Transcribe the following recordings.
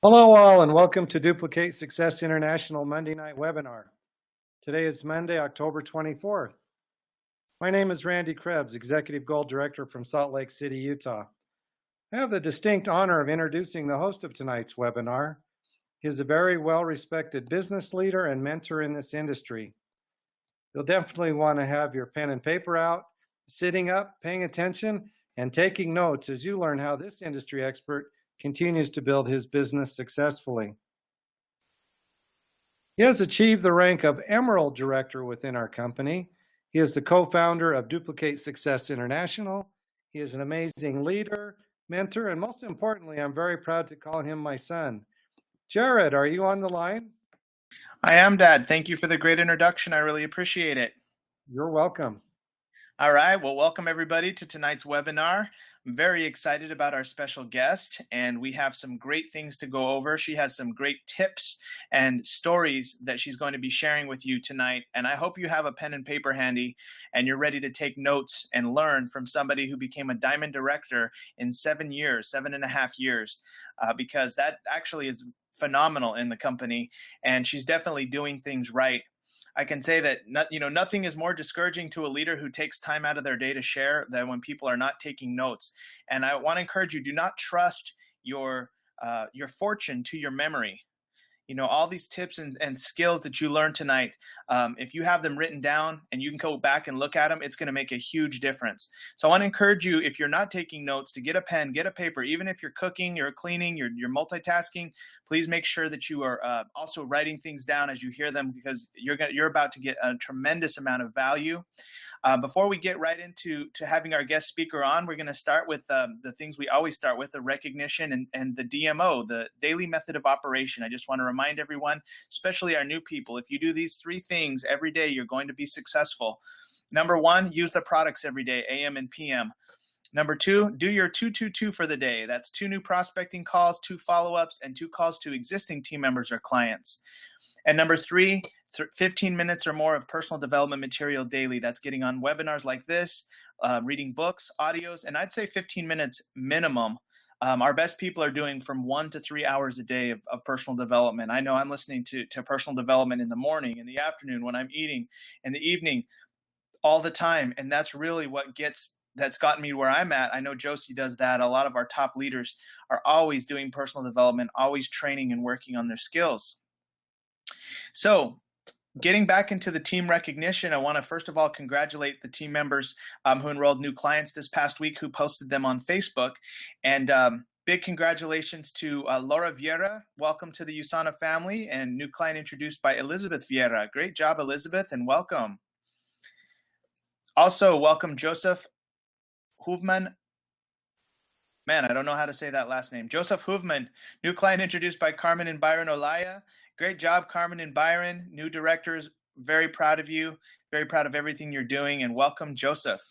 Hello all and welcome to Duplicate Success International Monday Night Webinar. Today is Monday, October 24th. My name is Randy Crebs, Executive Gold Director from Salt Lake City, Utah. I have the distinct honor of introducing the host of tonight's webinar. He is a very well-respected business leader and mentor in this industry. You'll definitely want to have your pen and paper out, sitting up, paying attention, and taking notes as you learn how this industry expert continues to build his business successfully. He has achieved the rank of Emerald Director within our company. He is the co-founder of Duplicate Success International. He is an amazing leader, mentor, and most importantly, I'm very proud to call him my son. Jared, are you on the line? I am, Dad. Thank you for the great introduction. I really appreciate it. You're welcome. All right. Well, welcome everybody to tonight's webinar. I'm very excited about our special guest, and we have some great things to go over. She has some great tips and stories that she's going to be sharing with you tonight, and I hope you have a pen and paper handy and you're ready to take notes and learn from somebody who became a Diamond Director in 7.5 years, because that actually is phenomenal in the company, and she's definitely doing things right. I can say that nothing is more discouraging to a leader who takes time out of their day to share than when people are not taking notes. And I want to encourage you, do not trust your fortune to your memory. All these tips and skills that you learn tonight, if you have them written down and you can go back and look at them, it's going to make a huge difference. So I want to encourage you, if you're not taking notes, to get a pen, get a paper. Even if you're cooking, you're cleaning, you're multitasking, please make sure that you are also writing things down as you hear them, because you're about to get a tremendous amount of value. Before we get right into having our guest speaker on, we're going to start with the things we always start with: the recognition and the DMO, the daily method of operation. I just want to remind everyone, especially our new people, if you do these 3 things every day, you're going to be successful. Number 1, use the products every day, AM and PM. Number 2, do your 2-2-2 for the day. That's 2 new prospecting calls, 2 follow-ups, and 2 calls to existing team members or clients. And number 3, 15 minutes or more of personal development material daily. That's getting on webinars like this, reading books, audios, and I'd say 15 minutes minimum. Our best people are doing from 1 to 3 hours a day of personal development. I know I'm listening to personal development in the morning, in the afternoon, when I'm eating, in the evening, all the time. And that's really that's gotten me where I'm at. I know Josie does that. A lot of our top leaders are always doing personal development, always training and working on their skills. So getting back into the team recognition, I want to first of all congratulate the team members who enrolled new clients this past week, who posted them on Facebook. And big congratulations to Laura Vieira. Welcome to the USANA family, and new client introduced by Elizabeth Vieira. Great job, Elizabeth, and welcome. Also, welcome Joseph Hoovman. Man, I don't know how to say that last name. Joseph Hoovman, new client introduced by Carmen and Byron Olaya. Great job, Carmen and Byron, new directors. Very proud of you. Very proud of everything you're doing, and welcome, Joseph.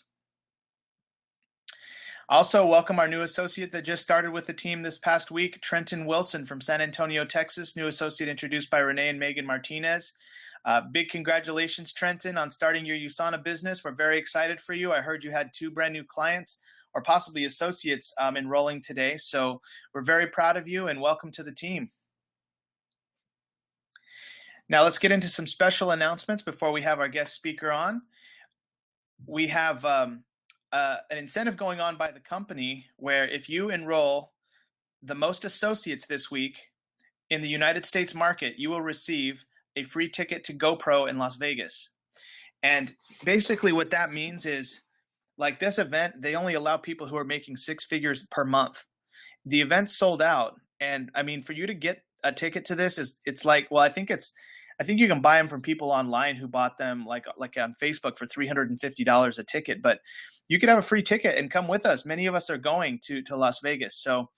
Also, welcome our new associate that just started with the team this past week, Trenton Wilson from San Antonio, Texas, new associate introduced by Renee and Megan Martinez. Big congratulations, Trenton, on starting your USANA business. We're very excited for you. I heard you had 2 brand new clients, or possibly associates, enrolling today. So we're very proud of you, and welcome to the team. Now let's get into some special announcements before we have our guest speaker on. We have an incentive going on by the company where if you enroll the most associates this week in the United States market, you will receive a free ticket to GoPro in Las Vegas. And basically what that means is, like this event, they only allow people who are making 6 figures per month. The event's sold out. And I mean, for you to get a ticket to this, it's like, well, I think you can buy them from people online who bought them like on Facebook for $350 a ticket, but you could have a free ticket and come with us. Many of us are going to Las Vegas. So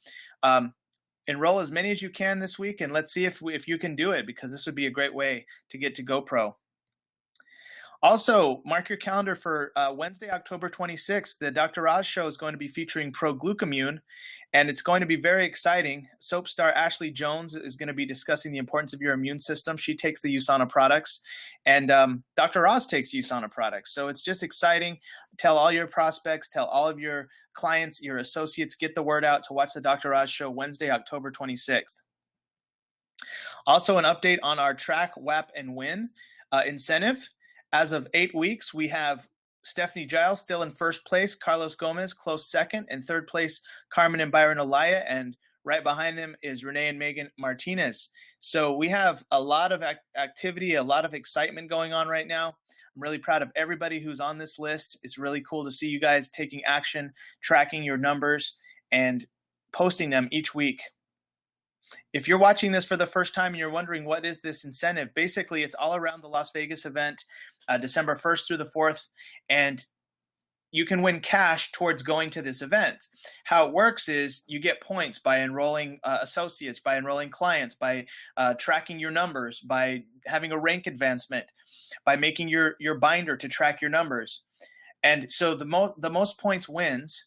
enroll as many as you can this week, and let's see if you can do it, because this would be a great way to get to GoPro. Also, mark your calendar for Wednesday, October 26th. The Dr. Oz show is going to be featuring Pro-Glucamune, and it's going to be very exciting. Soap star Ashley Jones is going to be discussing the importance of your immune system. She takes the USANA products, and Dr. Oz takes USANA products. So it's just exciting. Tell all your prospects, tell all of your clients, your associates, get the word out to watch the Dr. Oz show Wednesday, October 26th. Also, an update on our Track, WAPnWin incentive. As of 8 weeks, we have Stephanie Giles still in first place, Carlos Gomez close second, and third place, Carmen and Byron Olaya, and right behind them is Renee and Megan Martinez. So we have a lot of activity, a lot of excitement going on right now. I'm really proud of everybody who's on this list. It's really cool to see you guys taking action, tracking your numbers, and posting them each week. If you're watching this for the first time and you're wondering what is this incentive, basically it's all around the Las Vegas event, December 1st through the 4th, and you can win cash towards going to this event. How it works is you get points by enrolling associates, by enrolling clients, by tracking your numbers, by having a rank advancement, by making your binder to track your numbers. And so the most points wins.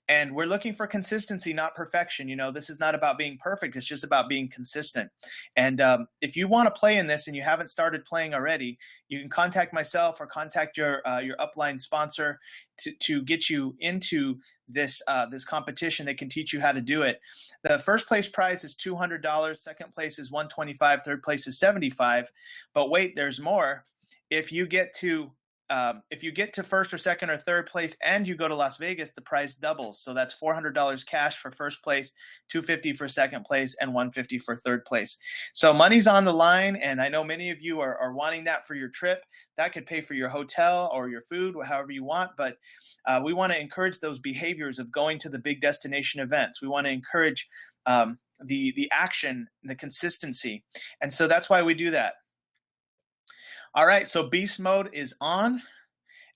And we're looking for consistency, not perfection. You know, this is not about being perfect. It's just about being consistent. And if you want to play in this and you haven't started playing already, you can contact myself or contact your upline sponsor to get you into this competition. They can teach you how to do it. The first place prize is $200. Second place is $125. Third place is $75. But wait, there's more. If you get to first or second or third place and you go to Las Vegas, the prize doubles. So that's $400 cash for first place, $250 for second place, and $150 for third place. So money's on the line, and I know many of you are wanting that for your trip. That could pay for your hotel or your food, however you want, but we want to encourage those behaviors of going to the big destination events. We want to encourage the action, the consistency, and so that's why we do that. All right, so beast mode is on.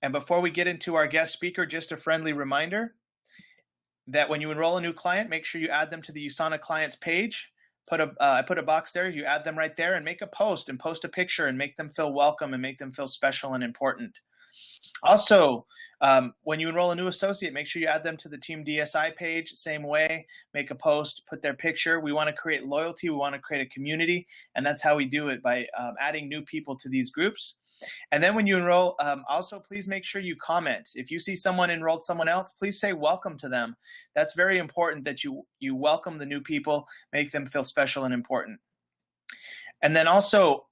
And before we get into our guest speaker, just a friendly reminder that when you enroll a new client, make sure you add them to the USANA clients page. I put a box there, you add them right there and make a post and post a picture and make them feel welcome and make them feel special and important. Also, when you enroll a new associate, make sure you add them to the Team DSI page. Same way, make a post, put their picture. We want to create loyalty. We want to create a community. And that's how we do it, by adding new people to these groups. And then when you enroll, also please make sure you comment. If you see someone enrolled someone else, please say welcome to them. That's very important that you welcome the new people, make them feel special and important. And then also,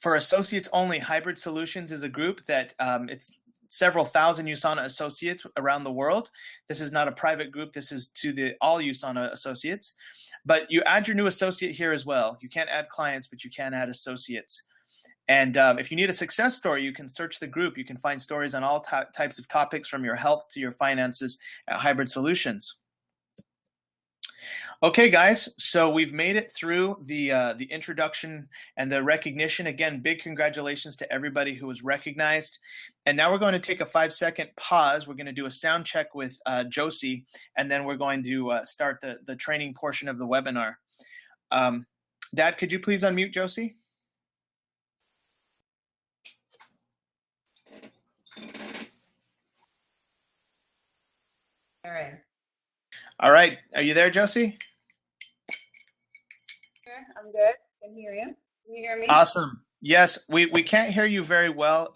for associates only, Hybrid Solutions is a group that it's several thousand USANA associates around the world. This is not a private group. This is to all USANA associates. But you add your new associate here as well. You can't add clients, but you can add associates. And if you need a success story, you can search the group. You can find stories on all types of topics, from your health to your finances, at Hybrid Solutions. Okay, guys, so we've made it through the introduction and the recognition. Again, big congratulations to everybody who was recognized. And now we're going to take a 5-second pause. We're going to do a sound check with Josie, and then we're going to start the training portion of the webinar. Dad, could you please unmute Josie? All right. All right. Are you there, Josie? I'm good. Can hear you. Can you hear me? Awesome. Yes, we can't hear you very well.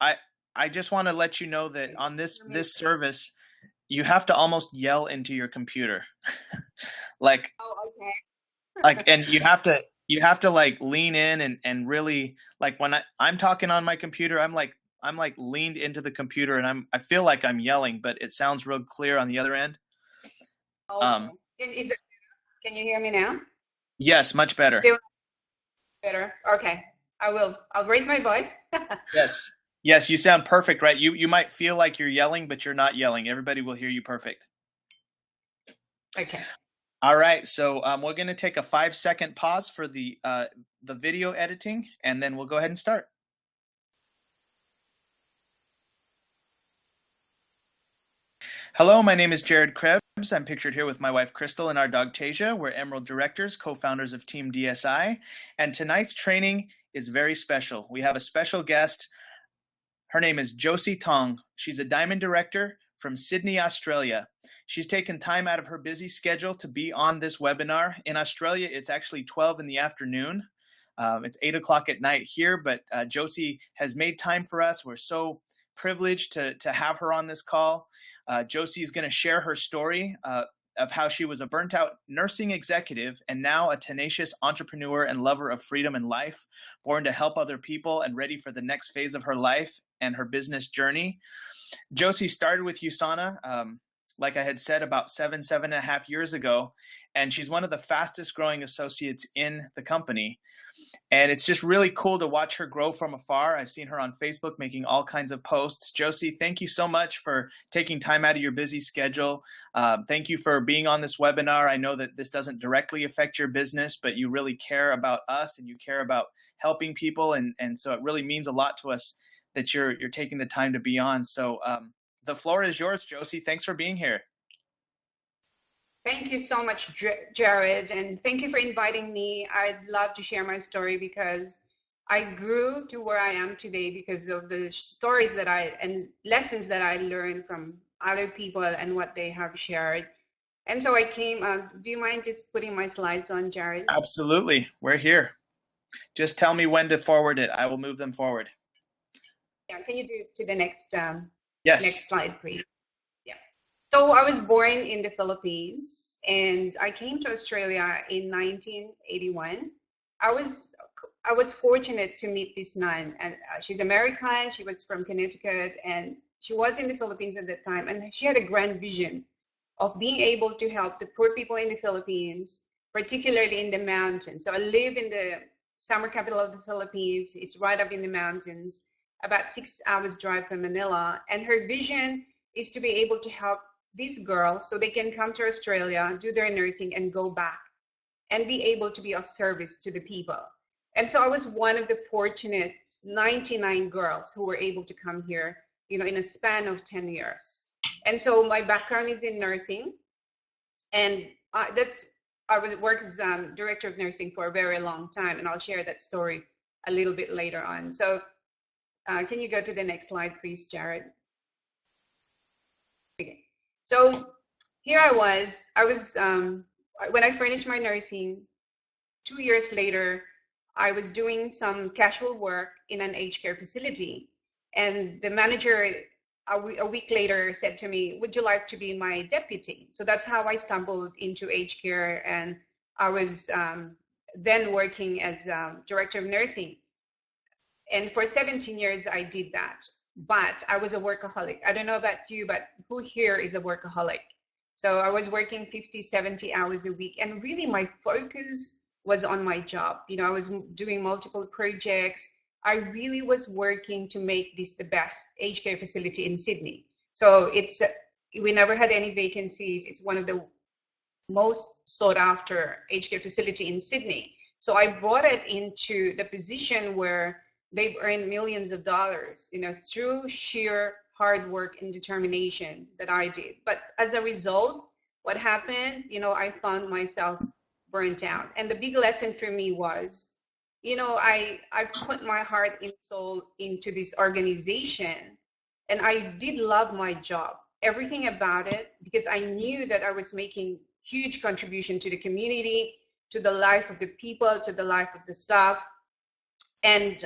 I just want to let you know that on this service, you have to almost yell into your computer. Like, oh, okay. like, and you have to like lean in and really, like, when I'm talking on my computer, I'm like leaned into the computer, and I feel like I'm yelling, but it sounds real clear on the other end. Okay. Can you hear me now? Yes, much better. Better. Okay. I'll raise my voice. Yes, you sound perfect, right? You might feel like you're yelling, but you're not yelling. Everybody will hear you perfect. Okay. All right, so we're going to take a 5-second pause for the video editing, and then we'll go ahead and start. Hello, my name is Jared Crebs. I'm pictured here with my wife, Crystal, and our dog, Tasia. We're Emerald Directors, co-founders of Team DSI. And tonight's training is very special. We have a special guest. Her name is Josie Tong. She's a Diamond Director from Sydney, Australia. She's taken time out of her busy schedule to be on this webinar. In Australia, it's actually 12 in the afternoon. It's 8 o'clock at night here, but Josie has made time for us. We're so privileged to have her on this call. Josie is going to share her story of how she was a burnt out nursing executive and now a tenacious entrepreneur and lover of freedom and life, born to help other people and ready for the next phase of her life and her business journey. Josie started with USANA, like I had said, about 7.5 years ago, and she's one of the fastest growing associates in the company. And it's just really cool to watch her grow from afar. I've seen her on Facebook making all kinds of posts. Josie, thank you so much for taking time out of your busy schedule. Thank you for being on this webinar. I know that this doesn't directly affect your business, but you really care about us and you care about helping people. And so it really means a lot to us that you're taking the time to be on. So the floor is yours, Josie. Thanks for being here. Thank you so much, Jared, and thank you for inviting me. I'd love to share my story because I grew to where I am today because of the stories and lessons that I learned from other people and what they have shared. And so I came, do you mind just putting my slides on, Jared? Absolutely, we're here. Just tell me when to forward it. I will move them forward. Yeah, can you do to the next, yes. Next slide, please? So I was born in the Philippines and I came to Australia in 1981. I was fortunate to meet this nun, and she's American. She was from Connecticut and she was in the Philippines at that time, and she had a grand vision of being able to help the poor people in the Philippines, particularly in the mountains. So I live in the summer capital of the Philippines. It's right up in the mountains, about 6 hours drive from Manila, and her vision is to be able to help these girls so they can come to Australia, do their nursing, and go back and be able to be of service to the people. And so I was one of the fortunate 99 girls who were able to come here, in a span of 10 years. And so my background is in nursing, and I worked as director of nursing for a very long time, and I'll share that story a little bit later on. So can you go to the next slide, please, Jared? Okay. So here I was when I finished my nursing, 2 years later, I was doing some casual work in an aged care facility. And the manager a week later said to me, would you like to be my deputy? So that's how I stumbled into aged care. And I was then working as director of nursing. And for 17 years, I did that. But I was a workaholic. I don't know about you, but who here is a workaholic? So I was working 50, 70 hours a week. And really my focus was on my job. I was doing multiple projects. I really was working to make this the best aged care facility in Sydney. So we never had any vacancies. It's one of the most sought after aged care facility in Sydney. So I brought it into the position where they've earned millions of dollars, through sheer hard work and determination that I did. But as a result, what happened, I found myself burnt out. And the big lesson for me was, I put my heart and soul into this organization, and I did love my job, everything about it, because I knew that I was making huge contribution to the community, to the life of the people, to the life of the staff. And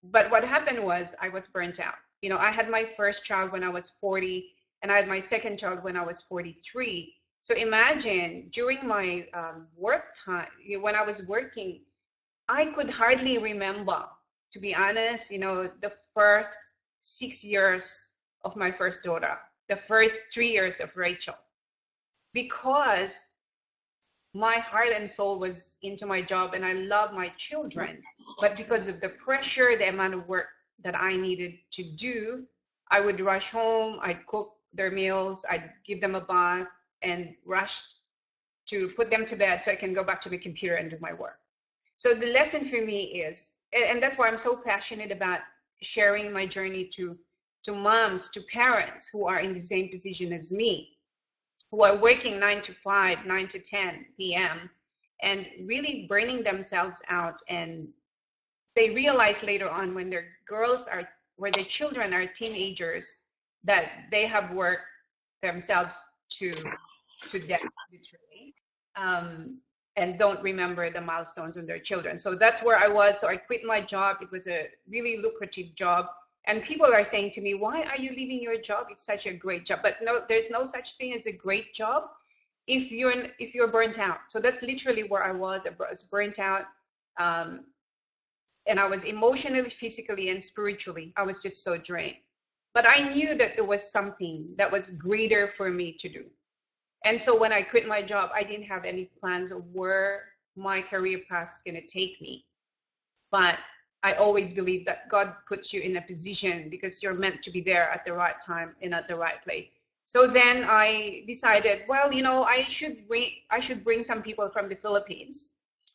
but what happened was I was burnt out. I had my first child when I was 40, and I had my second child when I was 43. So imagine during my work time, when I was working, I could hardly remember, to be honest, the first 6 years of my first daughter, the first 3 years of Rachel, because my heart and soul was into my job and I love my children. But because of the pressure, the amount of work that I needed to do, I would rush home, I'd cook their meals, I'd give them a bath and rush to put them to bed so I can go back to the computer and do my work. So the lesson for me is, and that's why I'm so passionate about sharing my journey to moms, to parents who are in the same position as me, who are working 9 to 5, 9 to 10 p.m. and really burning themselves out. And they realize later on when their children are teenagers, that they have worked themselves to death, literally, and don't remember the milestones on their children. So that's where I was. So I quit my job. It was a really lucrative job. And people are saying to me, why are you leaving your job? It's such a great job. But no, there's no such thing as a great job. if you're burnt out. So that's literally where I was. I was burnt out, and I was emotionally, physically, and spiritually. I was just so drained. But I knew that there was something that was greater for me to do. And so when I quit my job, I didn't have any plans of where my career path is going to take me. But I always believe that God puts you in a position because you're meant to be there at the right time and at the right place. So then I decided, well, I should bring some people from the Philippines,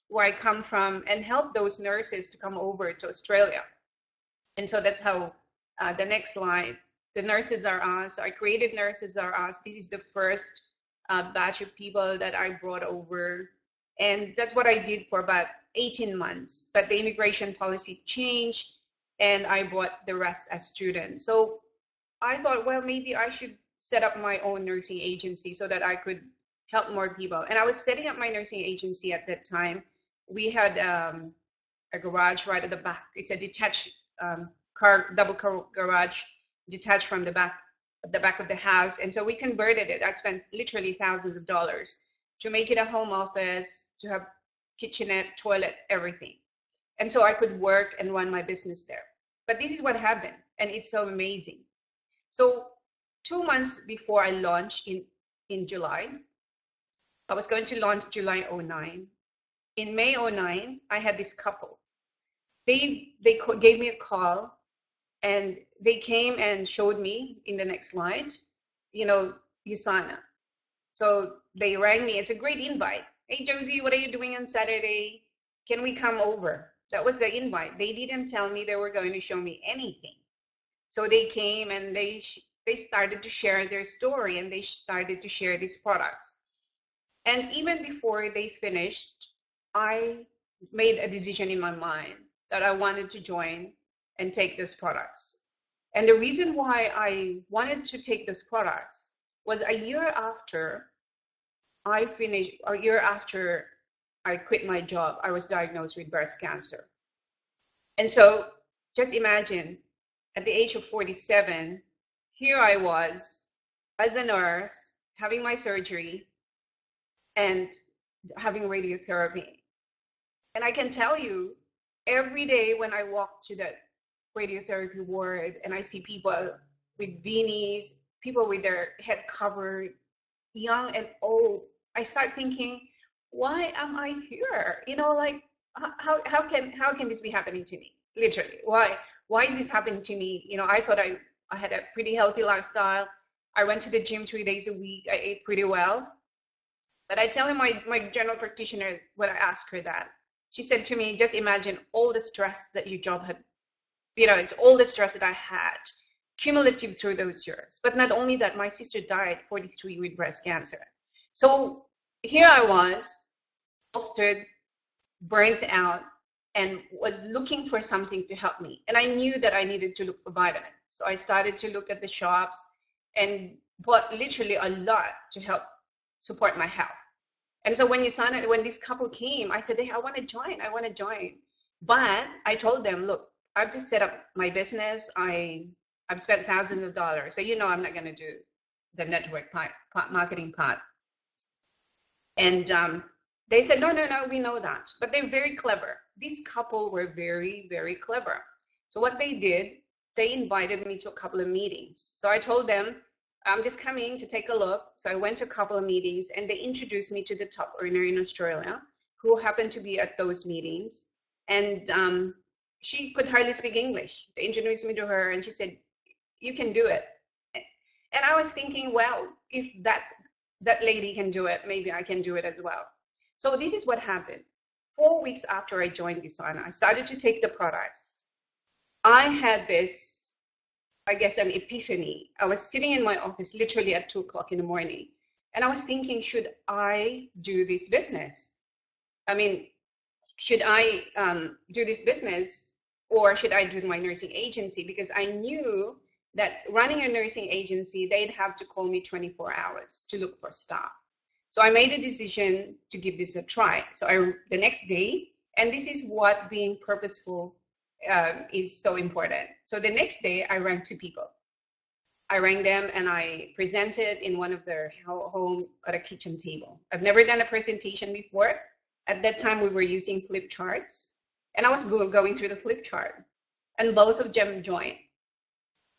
where I come from, and help those nurses to come over to Australia. And so that's how the next slide, the Nurses Are Us. I created Nurses Are Us. This is the first batch of people that I brought over. And that's what I did for about 18 months. But the immigration policy changed, and I brought the rest as students. So I thought, well, maybe I should set up my own nursing agency so that I could help more people. And I was setting up my nursing agency at that time. We had a garage right at the back. It's a detached double car garage, detached from the back of the house. And so we converted it. I spent literally thousands of dollars to make it a home office, to have kitchenette, toilet, everything. And so I could work and run my business there. But this is what happened, and it's so amazing. So 2 months before I launched in July, I was going to launch July 09. In May 09, I had this couple. They gave me a call, and they came and showed me in the next slide, USANA. So they rang me. It's a great invite. Hey, Josie, what are you doing on Saturday? Can we come over? That was the invite. They didn't tell me they were going to show me anything. So they came, and they started to share their story, and they started to share these products. And even before they finished, I made a decision in my mind that I wanted to join and take these products. And the reason why I wanted to take these products was a year after I quit my job, I was diagnosed with breast cancer. And so just imagine, at the age of 47, here I was as a nurse, having my surgery and having radiotherapy. And I can tell you, every day when I walk to that radiotherapy ward and I see people with beanies, people with their head covered, young and old, I start thinking, why am I here? How can this be happening to me? Literally, why is this happening to me? I thought I had a pretty healthy lifestyle. I went to the gym 3 days a week. I ate pretty well. But I tell my general practitioner, when I asked her that, she said to me, just imagine all the stress that your job had. It's all the stress that I had, cumulative through those years. But not only that, my sister died 43 with breast cancer. So here I was, exhausted, burnt out, and was looking for something to help me. And I knew that I needed to look for vitamins. So I started to look at the shops and bought literally a lot to help support my health. And so when this couple came, I said, hey, I want to join. But I told them, look, I've just set up my business. I've spent thousands of dollars. So I'm not going to do the network marketing part. And they said, no, we know that. But they're very clever. This couple were very, very clever. So what they did, they invited me to a couple of meetings. So I told them, I'm just coming to take a look. So I went to a couple of meetings, and they introduced me to the top earner in Australia, who happened to be at those meetings. And she could hardly speak English. They introduced me to her, and she said, you can do it. And I was thinking, well, if that lady can do it, maybe I can do it as well. So this is what happened. 4 weeks after I joined USANA, I started to take the products. I had this, I guess, an epiphany. I was sitting in my office literally at 2 o'clock in the morning, and I was thinking, should I do this business? Should I do this business, or should I do my nursing agency? Because I knew that running a nursing agency, they'd have to call me 24 hours to look for staff. So I made a decision to give this a try. So the next day, and this is what being purposeful is so important. So the next day, I rang 2 people. I rang them and I presented in one of their home at a kitchen table. I've never done a presentation before. At that time, we were using flip charts, and I was going through the flip chart, and both of them joined.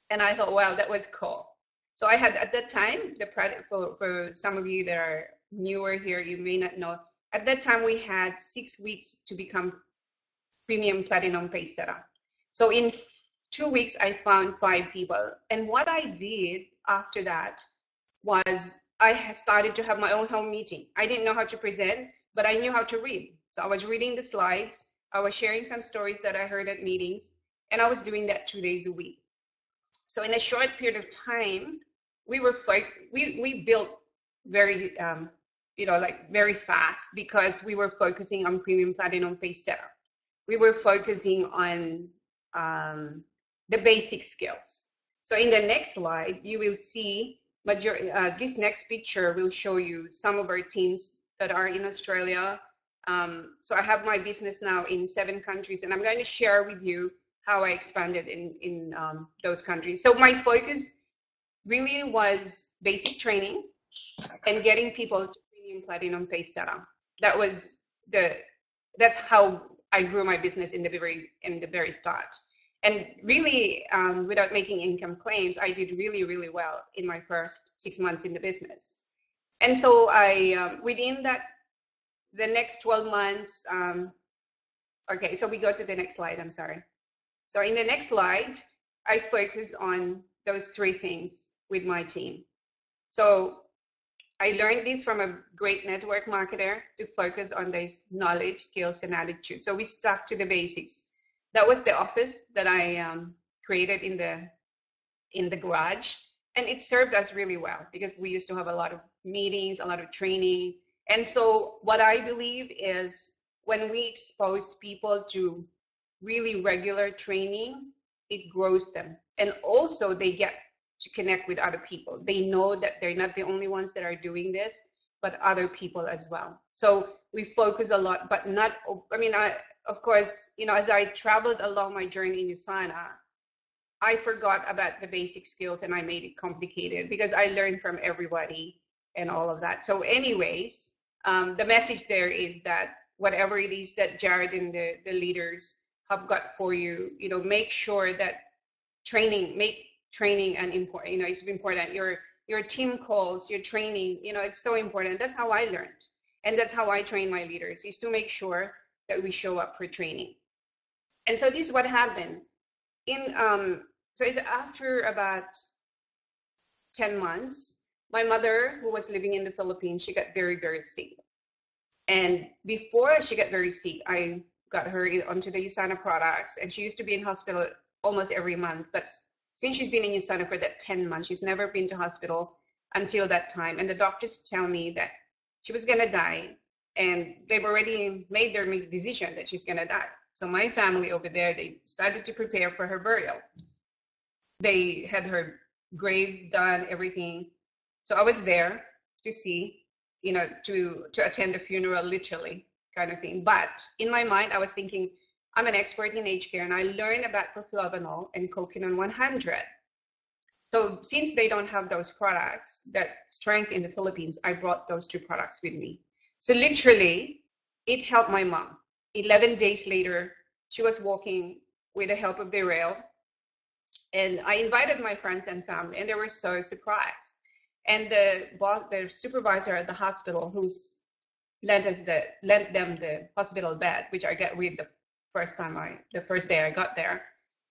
And I thought, wow, that was cool. So I had, at that time, the product, for some of you that are newer here, you may not know, at that time we had 6 weeks to become premium platinum pace setter. So in 2 weeks, I found 5 people. And what I did after that was I started to have my own home meeting. I didn't know how to present, but I knew how to read. So I was reading the slides, I was sharing some stories that I heard at meetings, and I was doing that 2 days a week. So in a short period of time, we built very, very fast, because we were focusing on premium platinum pace setup. We were focusing on the basic skills. So in the next slide, you will see this next picture will show you some of our teams that are in Australia. So I have my business now in 7 countries, and I'm going to share with you how I expanded in those countries. So my focus really was basic training and getting people to premium platinum pace setup. That's how I grew my business in the very start. And really, without making income claims, I did really, really well in my first 6 months in the business. And so I, within the next 12 months, okay, so we go to the next slide, I'm sorry. So in the next slide, I focus on those 3 things with my team. So I learned this from a great network marketer, to focus on this knowledge, skills, and attitude. So we stuck to the basics. That was the office that I created in the garage, and it served us really well, because we used to have a lot of meetings, a lot of training. And so what I believe is, when we expose people to really regular training, it grows them, and also they get to connect with other people. They know that they're not the only ones that are doing this, but other people as well. So we focus a lot, but not, of course, as I traveled along my journey in USANA, I forgot about the basic skills, and I made it complicated, because I learned from everybody and all of that. So anyways, the message there is that whatever it is that Jared and the leaders have got for you, make sure that make training and important, it's important. Your team calls, your training, it's so important. That's how I learned. And that's how I train my leaders, is to make sure that we show up for training. And so this is what happened. So it's after about 10 months, my mother, who was living in the Philippines, she got very, very sick. And before she got very sick, I got her onto the USANA products, and she used to be in hospital almost every month. But since she's been in USANA for that 10 months, she's never been to hospital until that time. And the doctors tell me that she was gonna die, and they've already made their decision that she's gonna die. So my family over there, they started to prepare for her burial. They had her grave done, everything. So I was there to see, to attend the funeral, literally, kind of thing. But in my mind, I was thinking, I'm an expert in aged care, and I learned about proflavanol and coquinone 100. So since they don't have those products, that strength in the Philippines, I brought those 2 products with me. So literally, it helped my mom. 11 days later, she was walking with the help of the rail. And I invited my friends and family, and they were so surprised. And the supervisor at the hospital, who's lent them the hospital bed, which I got with the first day I got there,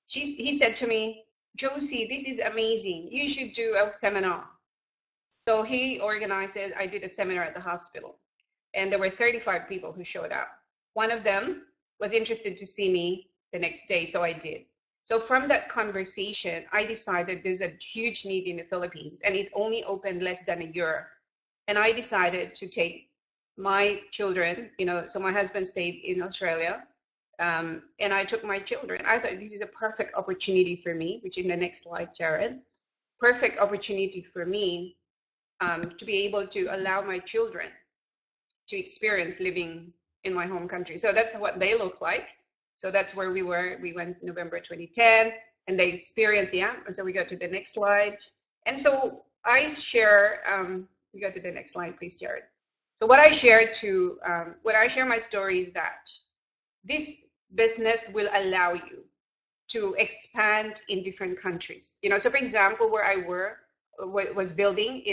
he said to me, Josie, this is amazing. You should do a seminar. So he organized it. I did a seminar at the hospital, and there were 35 people who showed up. One of them was interested to see me the next day, so I did. So from that conversation, I decided there's a huge need in the Philippines, and it only opened less than a year. And I decided to take my children, so my husband stayed in Australia, and I took my children. I thought this is a perfect opportunity for me, which in the next slide, Jared, perfect opportunity for me to be able to allow my children to experience living in my home country. So that's what they look like. So that's where we were. We went November 2010, and they experienced, And so we go to the next slide. And so I share, we go to the next slide, please, Jared. So what I share my story is that this business will allow you to expand in different countries. So for example, where I was building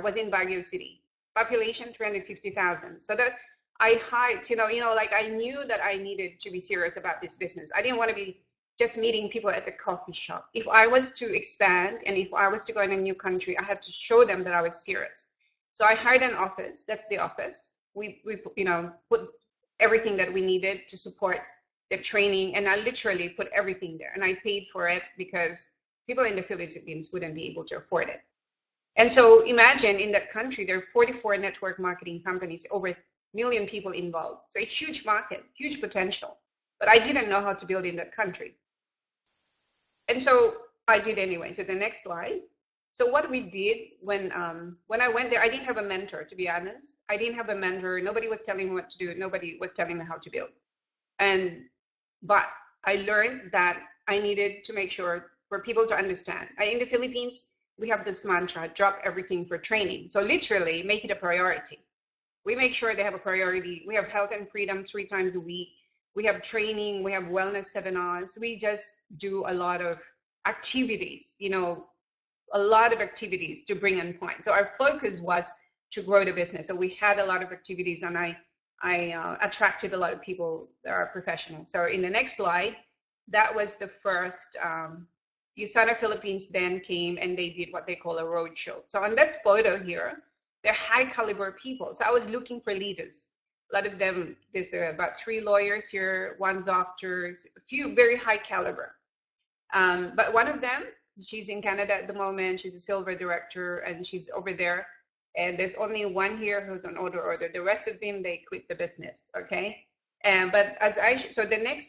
was in Baguio City, population 350,000. So that I hired, like I knew that I needed to be serious about this business. I didn't want to be just meeting people at the coffee shop. If I was to expand and if I was to go in a new country, I had to show them that I was serious. So I hired an office. That's the office. We put everything that we needed to support the training, and I literally put everything there, and I paid for it because people in the Philippines wouldn't be able to afford it. And so imagine in that country, there are 44 network marketing companies, over 1 million people involved. So it's huge market, huge potential, but I didn't know how to build in that country. And so I did anyway. So the next slide. So what we did when I went there, I didn't have a mentor, to be honest. I didn't have a mentor. Nobody was telling me what to do. Nobody was telling me how to build. But I learned that I needed to make sure for people to understand. In the Philippines, we have this mantra, drop everything for training. So literally make it a priority. We make sure they have a priority. We have health and freedom 3 times a week. We have training, we have wellness seminars. We just do a lot of activities, a lot of activities to bring in points. So our focus was to grow the business. So we had a lot of activities, and I attracted a lot of people that are professionals. So in the next slide, that was the first, USANA Philippines then came and they did what they call a road show. So on this photo here, they're high caliber people. So I was looking for leaders. A lot of them, there's about 3 lawyers here, 1 doctor, a few very high caliber. But one of them, she's in Canada at the moment. She's a silver director, and she's over there. And there's only 1 here who's on order. The rest of them, they quit the business. Okay. But so the next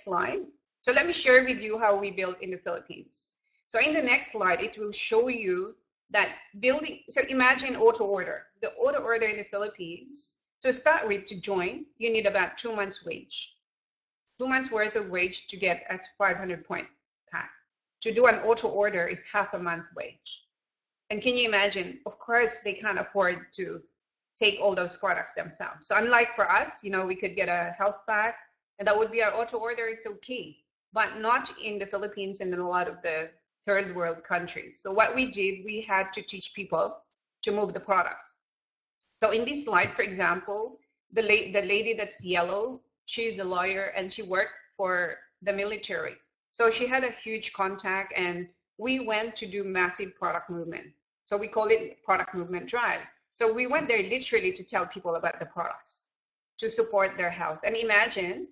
slide. So let me share with you how we built in the Philippines. So in the next slide, it will show you that building. So imagine auto order. The auto order in the Philippines. To start with, to join, you need about 2 months' wage. 2 months worth of wage to get a 500-point pack. To do an auto order is half a month wage. And can you imagine? Of course, they can't afford to take all those products themselves. So unlike for us, we could get a health pack, and that would be our auto order. It's okay, but not in the Philippines and in a lot of the third world countries. So what we did, we had to teach people to move the products. So in this slide, for example, the lady that's yellow, she's a lawyer and she worked for the military. So she had a huge contact, and we went to do massive product movement. So we call it product movement drive. So we went there literally to tell people about the products, to support their health. And imagine,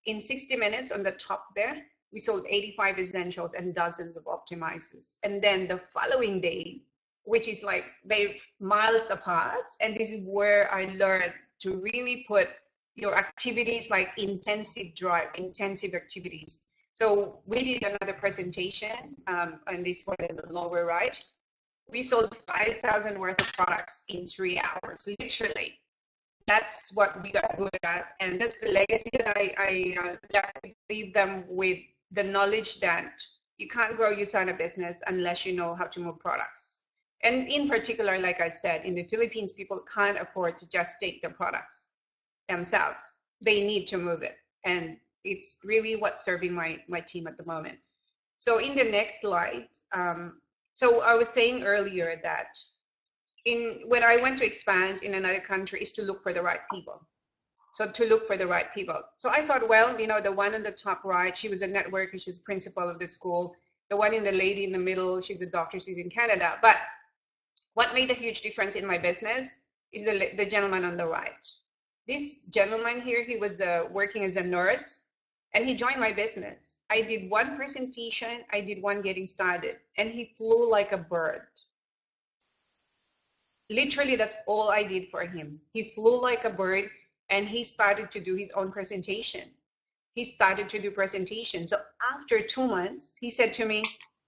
in 60 minutes on the top there, we sold 85 essentials and dozens of optimizers. And then the following day, which is like they're miles apart. And this is where I learned to really put your activities like intensive drive, intensive activities. So we did another presentation, and this one in the lower right. We sold 5,000 worth of products in 3 hours, literally. That's what we got good at. And that's the legacy that I leave them with, the knowledge that you can't grow USANA business unless you know how to move products. And in particular, like I said, in the Philippines, people can't afford to just take the products themselves. They need to move it. And it's really what's serving my team at the moment. So in the next slide, so I was saying earlier that when I went to expand in another country is to look for the right people. So to look for the right people. So I thought, well, the one on the top right, she was a networker, she's principal of the school. The one in the lady in the middle, she's a doctor, she's in Canada. But what made a huge difference in my business is the gentleman on the right. This gentleman here, he was working as a nurse, and he joined my business. I did 1 presentation, I did 1 getting started, and he flew like a bird. Literally, that's all I did for him. He flew like a bird, and he started to do his own presentation. He started to do presentations. So after 2 months, he said to me,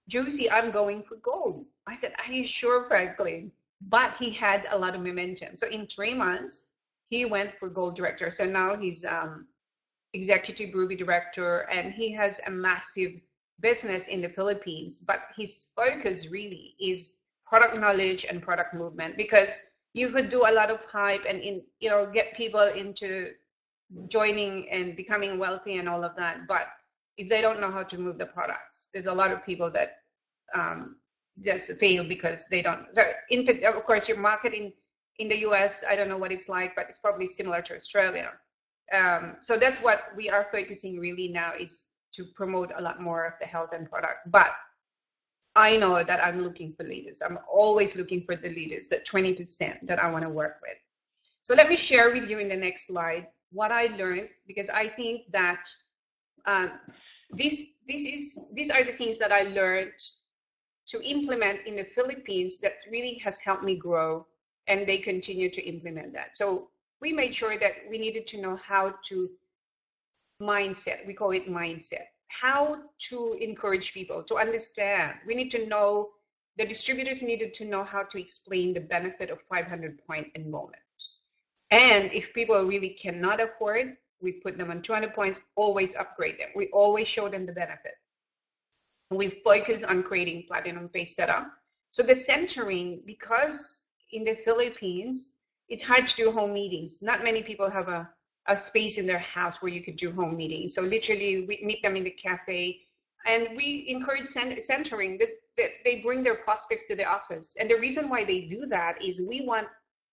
Josie, I'm going for gold. I said, are you sure, Franklin? But he had a lot of momentum. So in 3 months, he went for gold director. So now he's executive ruby director, and he has a massive business in the Philippines. But his focus really is product knowledge and product movement, because you could do a lot of hype and get people into joining and becoming wealthy and all of that, but if they don't know how to move the products, there's a lot of people that just fail because they don't. Of course, your marketing in the US, I don't know what it's like, but it's probably similar to Australia. So that's what we are focusing really now, is to promote a lot more of the health and product. But I know that I'm looking for leaders. I'm always looking for the leaders, that 20% that I want to work with. So let me share with you in the next slide what I learned, because I think that these are the things that I learned to implement in the Philippines that really has helped me grow, and they continue to implement that. So we made sure that we needed to know how to mindset, we call it mindset, how to encourage people to understand. We need to know, the distributors needed to know how to explain the benefit of 500-point enrollment. And if people really cannot afford, we put them on 200 points, always upgrade them. We always show them the benefit. We focus on creating platinum phase setup. So the centering, because in the Philippines, it's hard to do home meetings. Not many people have a space in their house where you could do home meetings. So literally we meet them in the cafe, and we encourage centering. They bring their prospects to the office. And the reason why they do that is we want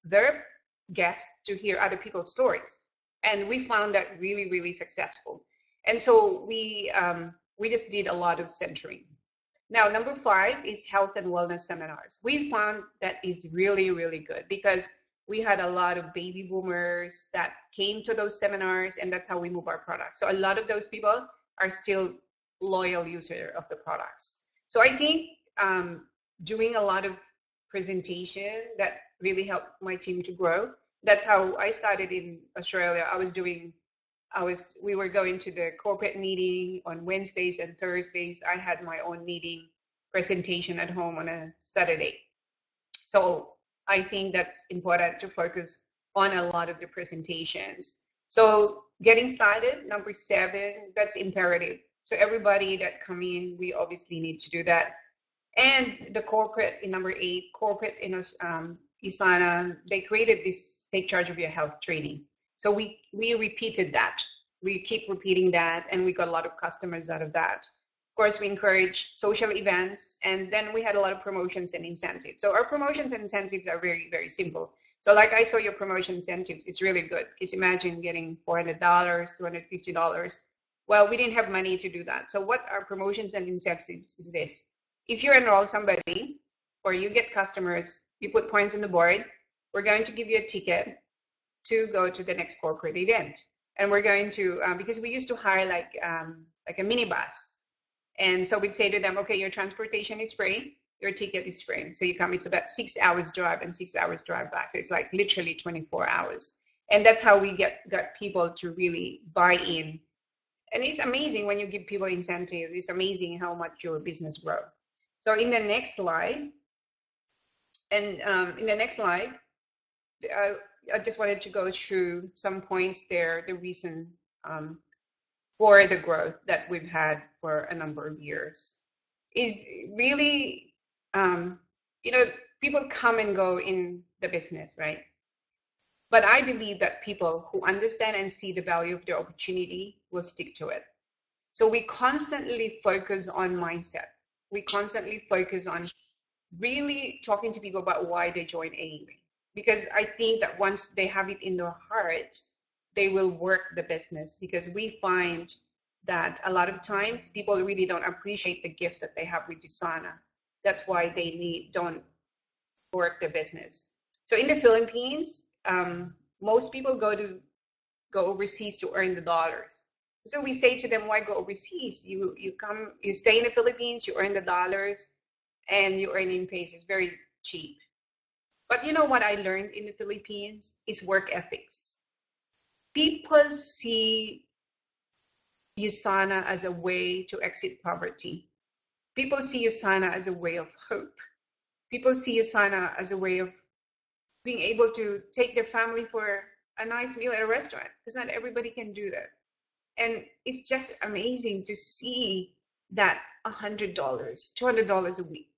their guests to hear other people's stories. And we found that really, really successful. And so we just did a lot of centering. Now, number 5 is health and wellness seminars. We found that is really, really good, because we had a lot of baby boomers that came to those seminars, and that's how we move our products. So a lot of those people are still loyal users of the products. So I think doing a lot of presentation that really helped my team to grow. That's how I started in Australia. We were going to the corporate meeting on Wednesdays and Thursdays. I had my own meeting presentation at home on a Saturday. So I think that's important to focus on a lot of the presentations. So getting started, number 7, that's imperative. So everybody that come in, we obviously need to do that. And the corporate in number 8, corporate in Isana, they created this take charge of your health training. So we repeated that. We keep repeating that, and we got a lot of customers out of that. Of course, we encourage social events, and then we had a lot of promotions and incentives. So our promotions and incentives are very, very simple. So like I saw your promotion incentives, it's really good. Because imagine getting $400, $250. Well, we didn't have money to do that. So what our promotions and incentives is this. If you enroll somebody or you get customers, you put points on the board, we're going to give you a ticket to go to the next corporate event. And we're going to, because we used to hire like a minibus. And so we'd say to them, okay, your transportation is free, your ticket is free. So you come, it's about 6 hours drive and 6 hours drive back. So it's like literally 24 hours. And that's how we got people to really buy in. And it's amazing when you give people incentives. It's amazing how much your business grows. So in the next slide, I just wanted to go through some points there, the reason for the growth that we've had for a number of years is really, people come and go in the business, right? But I believe that people who understand and see the value of the opportunity will stick to it. So we constantly focus on mindset. We constantly focus on really talking to people about why they join AEMA. Because I think that once they have it in their heart, they will work the business, because we find that a lot of times people really don't appreciate the gift that they have with Usana. That's why they don't work the business. So in the Philippines, most people go overseas to earn the dollars. So we say to them, why go overseas? You stay in the Philippines, you earn the dollars, and you earn in pesos, very cheap. But you know what I learned in the Philippines is work ethics. People see Usana as a way to exit poverty. People see Usana as a way of hope. People see Usana as a way of being able to take their family for a nice meal at a restaurant, because not everybody can do that. And it's just amazing to see that $100, $200 a week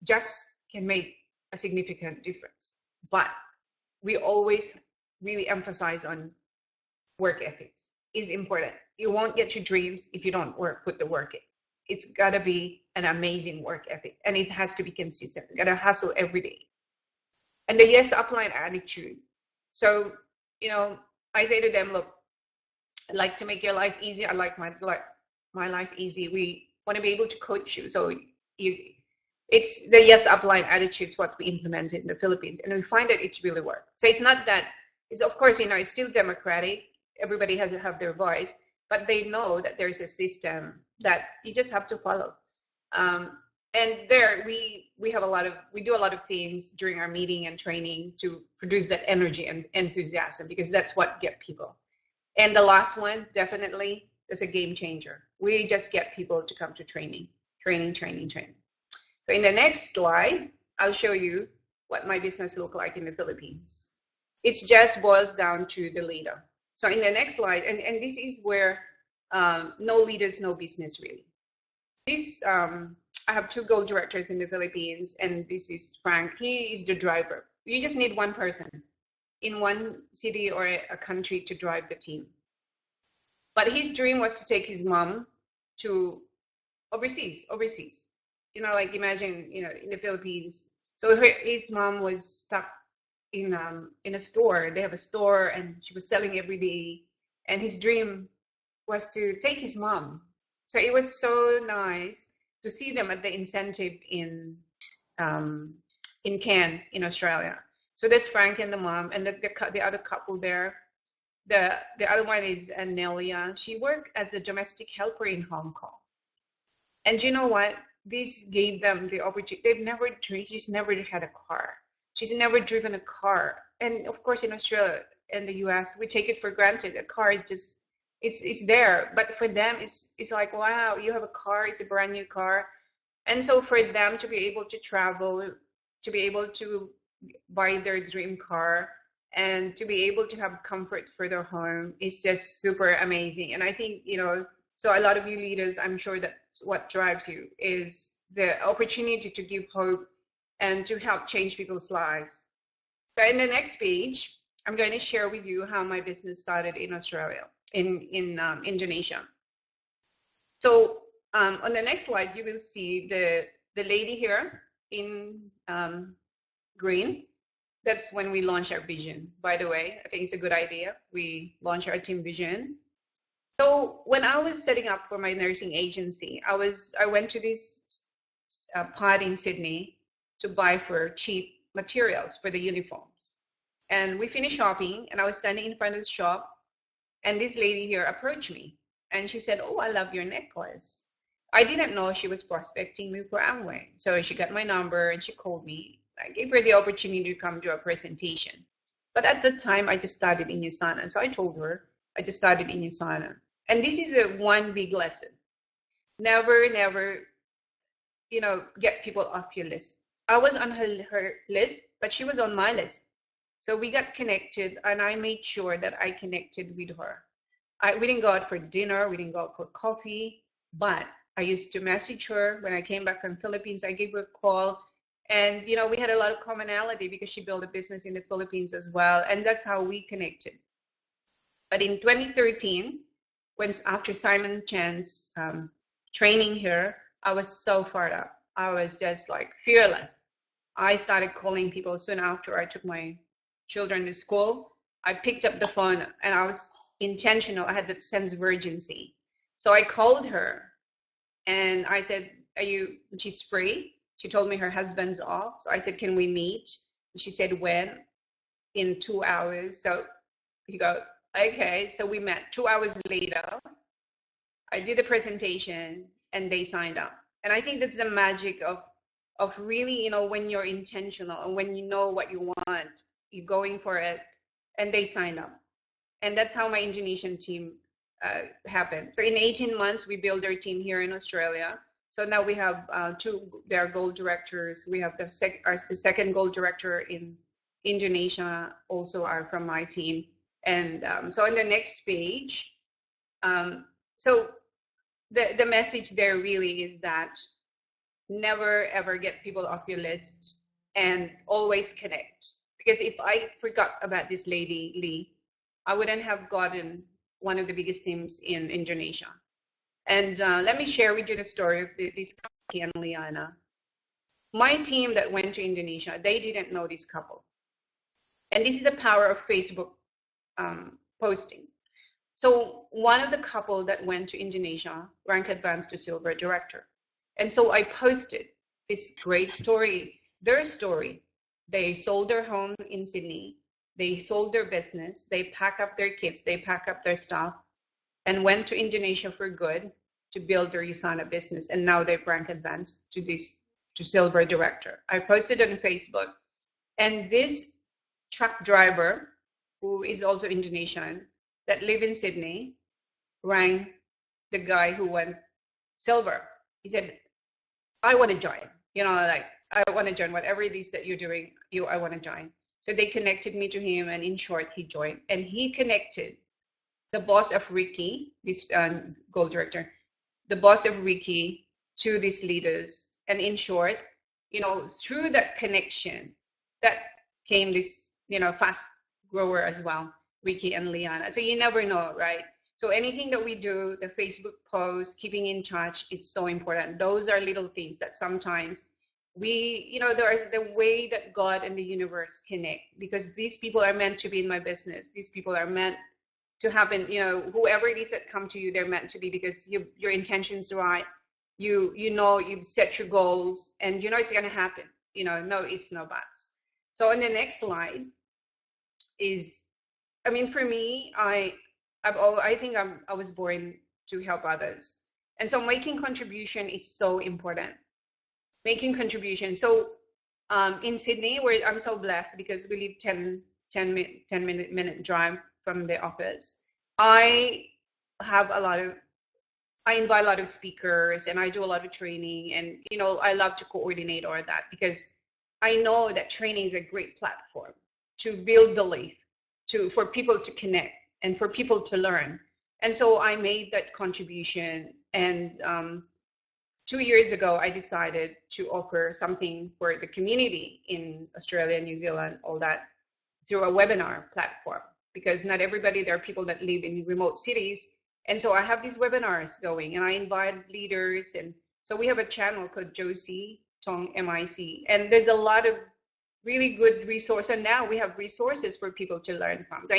just can make a significant difference. But we always really emphasize on work ethics is important. You won't get your dreams if you don't put the work in. It's got to be an amazing work ethic, and it has to be consistent. You got to hustle every day. And the yes upline attitude. So, I say to them, look, I'd like to make your life easy. I like my life easy. We want to be able to coach you. So it's the yes upline attitude is what we implemented in the Philippines, and we find that it's really worked. So it's not that it's, of course, it's still democratic. Everybody has to have their voice, but they know that there's a system that you just have to follow. And there we do a lot of things during our meeting and training to produce that energy and enthusiasm, because that's what get people. And the last one, definitely, is a game changer. We just get people to come to training. So in the next slide, I'll show you what my business look like in the Philippines. It just boils down to the leader. So in the next slide, and this is where no leaders, no business really. This, I have 2 gold directors in the Philippines, and this is Frank. He is the driver. You just need one person in one city or a country to drive the team. But his dream was to take his mom to overseas. Like imagine, in the Philippines. So his mom was stuck in a store. They have a store, and she was selling every day. And his dream was to take his mom. So it was so nice to see them at the incentive in Cairns in Australia. So there's Frank and the mom, and the other couple there. The other one is Nelia. She worked as a domestic helper in Hong Kong. And you know what? This gave them the opportunity. She's never had a car. She's never driven a car. And of course, in Australia and the US, we take it for granted. A car is just, it's there. But for them, it's like, wow, you have a car. It's a brand new car. And so for them to be able to travel, to be able to buy their dream car, and to be able to have comfort for their home is just super amazing. And I think, so a lot of you leaders, I'm sure that's what drives you, is the opportunity to give hope and to help change people's lives. So in the next page, I'm going to share with you how my business started in Australia, in Indonesia. So on the next slide, you will see the lady here in green. That's when we launched our vision. By the way, I think it's a good idea. We launched our team vision. So when I was setting up for my nursing agency, I went to this pod in Sydney to buy for cheap materials for the uniforms. And we finished shopping, and I was standing in front of the shop, and this lady here approached me, and she said, "Oh, I love your necklace." I didn't know she was prospecting me for WAPnWin. So she got my number, and she called me. I gave her the opportunity to come to a presentation. But at the time, I just started in USANA. So I told her, I just started in USANA. And this is one big lesson. Never, get people off your list. I was on her list, but she was on my list. So we got connected, and I made sure that I connected with her. We didn't go out for dinner. We didn't go out for coffee. But I used to message her. When I came back from Philippines, I gave her a call. And, we had a lot of commonality because she built a business in the Philippines as well. And that's how we connected. But in 2013, after Simon Chan's training here, I was so fired up. I was just like fearless. I started calling people soon after I took my children to school. I picked up the phone, and I was intentional. I had that sense of urgency. So I called her, and I said, she's free. She told me her husband's off. So I said, can we meet? She said, when? In 2 hours. So she goes, okay. So we met 2 hours later. I did a presentation, and they signed up. And I think that's the magic of really, when you're intentional and when you know what you want, you're going for it, and they signed up. And that's how my Indonesian team happened. So in 18 months, we built our team here in Australia. So now we have they are gold directors. We have the second gold director in Indonesia also are from my team. And so on the next page, so the message there really is that never ever get people off your list, and always connect. Because if I forgot about this lady, Lee, I wouldn't have gotten one of the biggest teams in Indonesia. And let me share with you the story of this couple and Liana. My team that went to Indonesia, they didn't know this couple. And this is the power of Facebook posting. So one of the couple that went to Indonesia ranked advanced to silver director. And so I posted this great story, their story. They sold their home in Sydney. They sold their business. They pack up their kids. They pack up their stuff and went to Indonesia for good to build their Usana business. And now they've ranked advanced to silver director. I posted on Facebook. And this truck driver, who is also Indonesian, that live in Sydney, rang the guy who went silver. He said, I want to join, like, I want to join whatever it is that you're doing, I want to join. So they connected me to him, and in short, he joined. And he connected the boss of Ricky, this gold director, the boss of Ricky to these leaders. And in short, through that connection, that came this, fast grower as well, Ricky and Liana. So you never know, right? So anything that we do, the Facebook post, keeping in touch is so important. Those are little things that sometimes there's the way that God and the universe connect, because these people are meant to be in my business. These people are meant to happen, whoever it is that come to you, they're meant to be, because your intention's right. You've set your goals, and it's going to happen. No ifs, no buts. So on the next slide is, for me, I think I was born to help others. And so making contribution is so important. Making contribution. So in Sydney, where I'm so blessed because we live 10 minute drive from the office, I invite a lot of speakers, and I do a lot of training, and I love to coordinate all of that, because I know that training is a great platform to build belief, for people to connect and for people to learn. And so I made that contribution, and 2 years ago I decided to offer something for the community in Australia, New Zealand, all that, through a webinar platform, because not everybody, there are people that live in remote cities. And so I have these webinars going, and I invite leaders. And so we have a channel called Josie Tong MIC, and there's a lot of really good resources. And now we have resources for people to learn from. So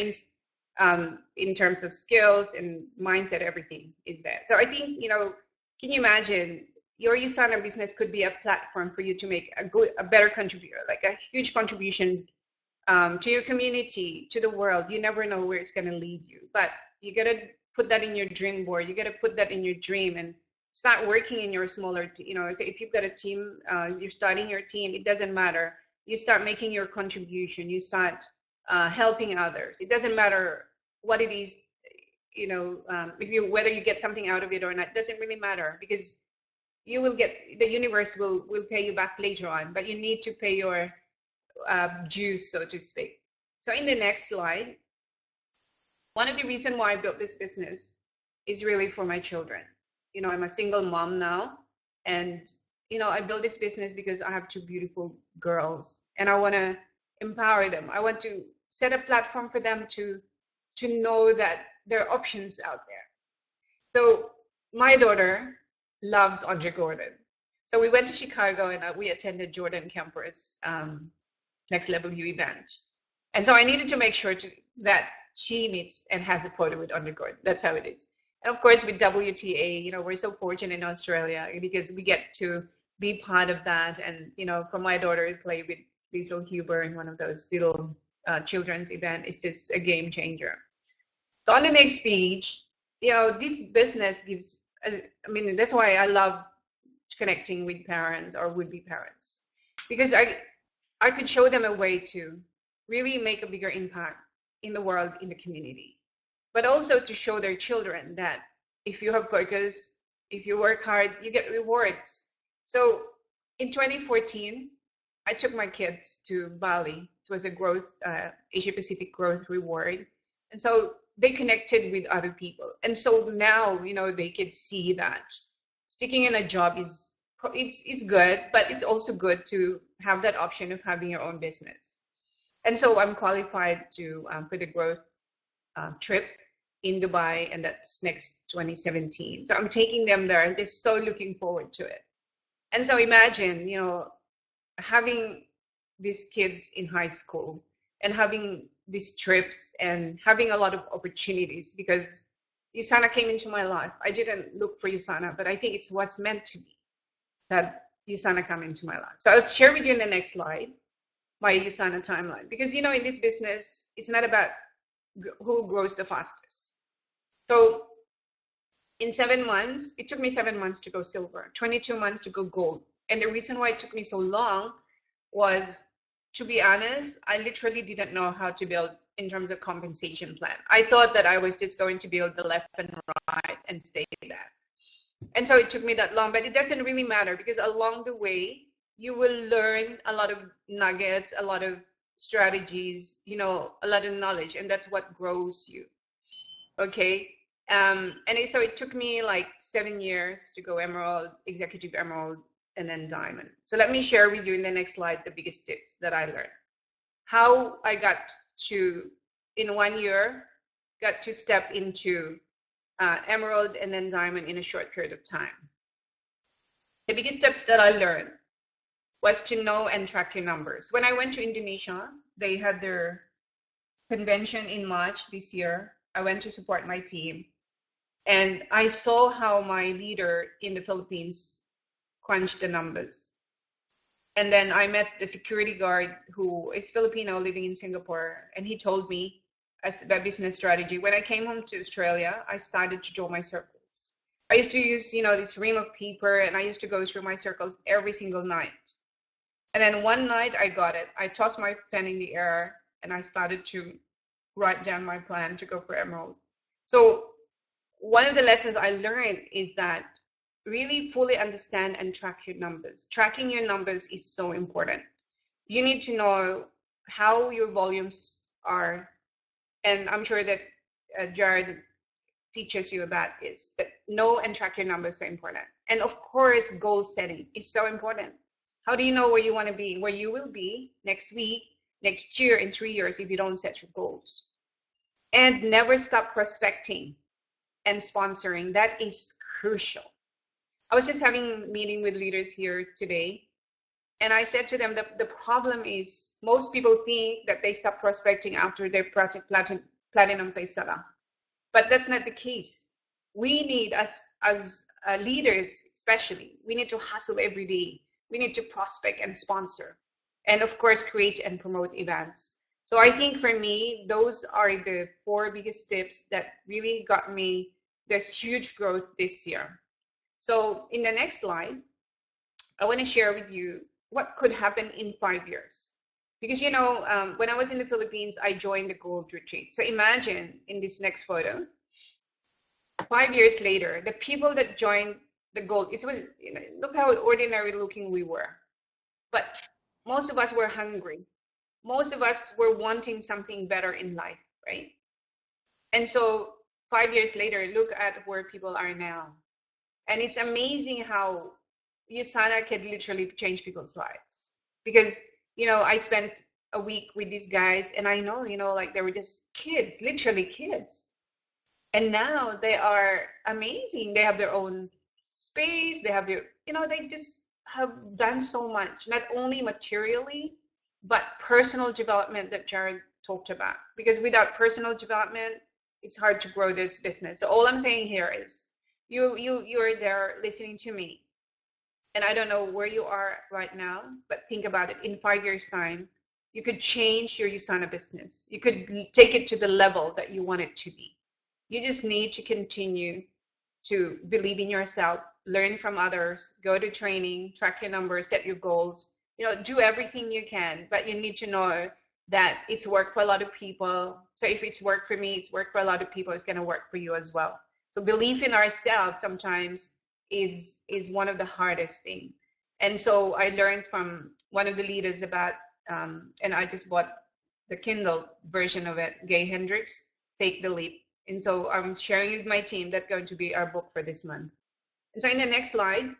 in terms of skills and mindset, everything is there. So I think, can you imagine your Usana business could be a platform for you to make a better contributor, like a huge contribution to your community, to the world. You never know where it's going to lead you, but you got to put that in your dream board. You got to put that in your dream and start working in your smaller, so if you've got a team, you're starting your team, it doesn't matter. You start making your contribution, you start helping others. It doesn't matter what it is, whether you get something out of it or not, it doesn't really matter, because you will get, the universe will pay you back later on, but you need to pay your dues, so to speak. So in the next slide, one of the reasons why I built this business is really for my children. I'm a single mom now, and I built this business because I have two beautiful girls, and I want to empower them. I want to set a platform for them to know that there are options out there. So my daughter loves Andre Gordon. So we went to Chicago, and we attended Jordan Kemper's Next Level You event. And so I needed to make sure that she meets and has a photo with Andre Gordon. That's how it is. And of course, with WTA, we're so fortunate in Australia because we get to be part of that. And, for my daughter to play with Liesl Huber in one of those little children's event is just a game changer. So on the next page, this business gives, that's why I love connecting with parents or would-be parents, because I could show them a way to really make a bigger impact in the world, in the community, but also to show their children that if you have focus, if you work hard, you get rewards. So in 2014, I took my kids to Bali. It was a growth, Asia Pacific growth reward. And so they connected with other people. And so now, they could see that sticking in a job is it's good, but it's also good to have that option of having your own business. And so I'm qualified to for the growth trip in Dubai, and that's next 2017. So I'm taking them there, and they're so looking forward to it. And so imagine, having these kids in high school and having these trips and having a lot of opportunities, because USANA came into my life. I didn't look for USANA, but I think it was meant to be that USANA come into my life. So I'll share with you in the next slide my USANA timeline, because in this business, it's not about who grows the fastest. So in 7 months, it took me 7 months to go silver, 22 months to go gold. And the reason why it took me so long was, to be honest, I literally didn't know how to build in terms of compensation plan. I thought that I was just going to build the left and right and stay there. And so it took me that long, but it doesn't really matter, because along the way, you will learn a lot of nuggets, a lot of strategies, a lot of knowledge, and that's what grows you. Okay. So it took me like 7 years to go Emerald, Executive Emerald, and then Diamond. So let me share with you in the next slide the biggest tips that I learned. How I got to, in 1 year, got to step into Emerald and then Diamond in a short period of time. The biggest steps that I learned was to know and track your numbers. When I went to Indonesia, they had their convention in March this year. I went to support my team, and I saw how my leader in the Philippines crunched the numbers. And then I met the security guard who is Filipino living in Singapore, and he told me as a business strategy. When I came home to Australia, I started to draw my circles. I used to use, this ream of paper, and I used to go through my circles every single night. And then one night I got it. I tossed my pen in the air, and I started to write down my plan to go for Emerald. So one of the lessons I learned is that really fully understand and track your numbers. Tracking your numbers is so important. You need to know how your volumes are, and I'm sure that Jared teaches you about this, but know and track your numbers are important. And of course, goal setting is so important. How do you know where you want to be, where you will be next week, next year, in 3 years if you don't set your goals? And never stop prospecting and sponsoring. That is crucial. I was just having a meeting with leaders here today, and I said to them that the problem is most people think that they stop prospecting after their platinum pesara. But that's not the case. We need, as leaders especially, we need to hustle every day. We need to prospect and sponsor, and of course, create and promote events. So I think for me, those are the 4 biggest tips that really got me this huge growth this year. So in the next slide, I want to share with you what could happen in 5 years. Because, when I was in the Philippines, I joined the Gold Retreat. So imagine in this next photo, 5 years later, the people that joined the Gold, look how ordinary looking we were. But most of us were hungry. Most of us were wanting something better in life, right? And so 5 years later, look at where people are now. And it's amazing how USANA can literally change people's lives. Because, I spent a week with these guys, and I know, they were just kids, literally kids. And now they are amazing. They have their own space. They have they just have done so much, not only materially, but personal development that Jared talked about. Because without personal development, it's hard to grow this business. So all I'm saying here is you're there listening to me. And I don't know where you are right now, but think about it. In 5 years' time, you could change your USANA business. You could take it to the level that you want it to be. You just need to continue to believe in yourself, learn from others, go to training, track your numbers, set your goals, do everything you can, but you need to know that it's worked for a lot of people. So if it's worked for me, it's worked for a lot of people, it's going to work for you as well. So belief in ourselves sometimes is one of the hardest things. And so I learned from one of the leaders about, and I just bought the Kindle version of it, Gay Hendricks, Take the Leap. And so I'm sharing with my team, that's going to be our book for this month. And so in the next slide,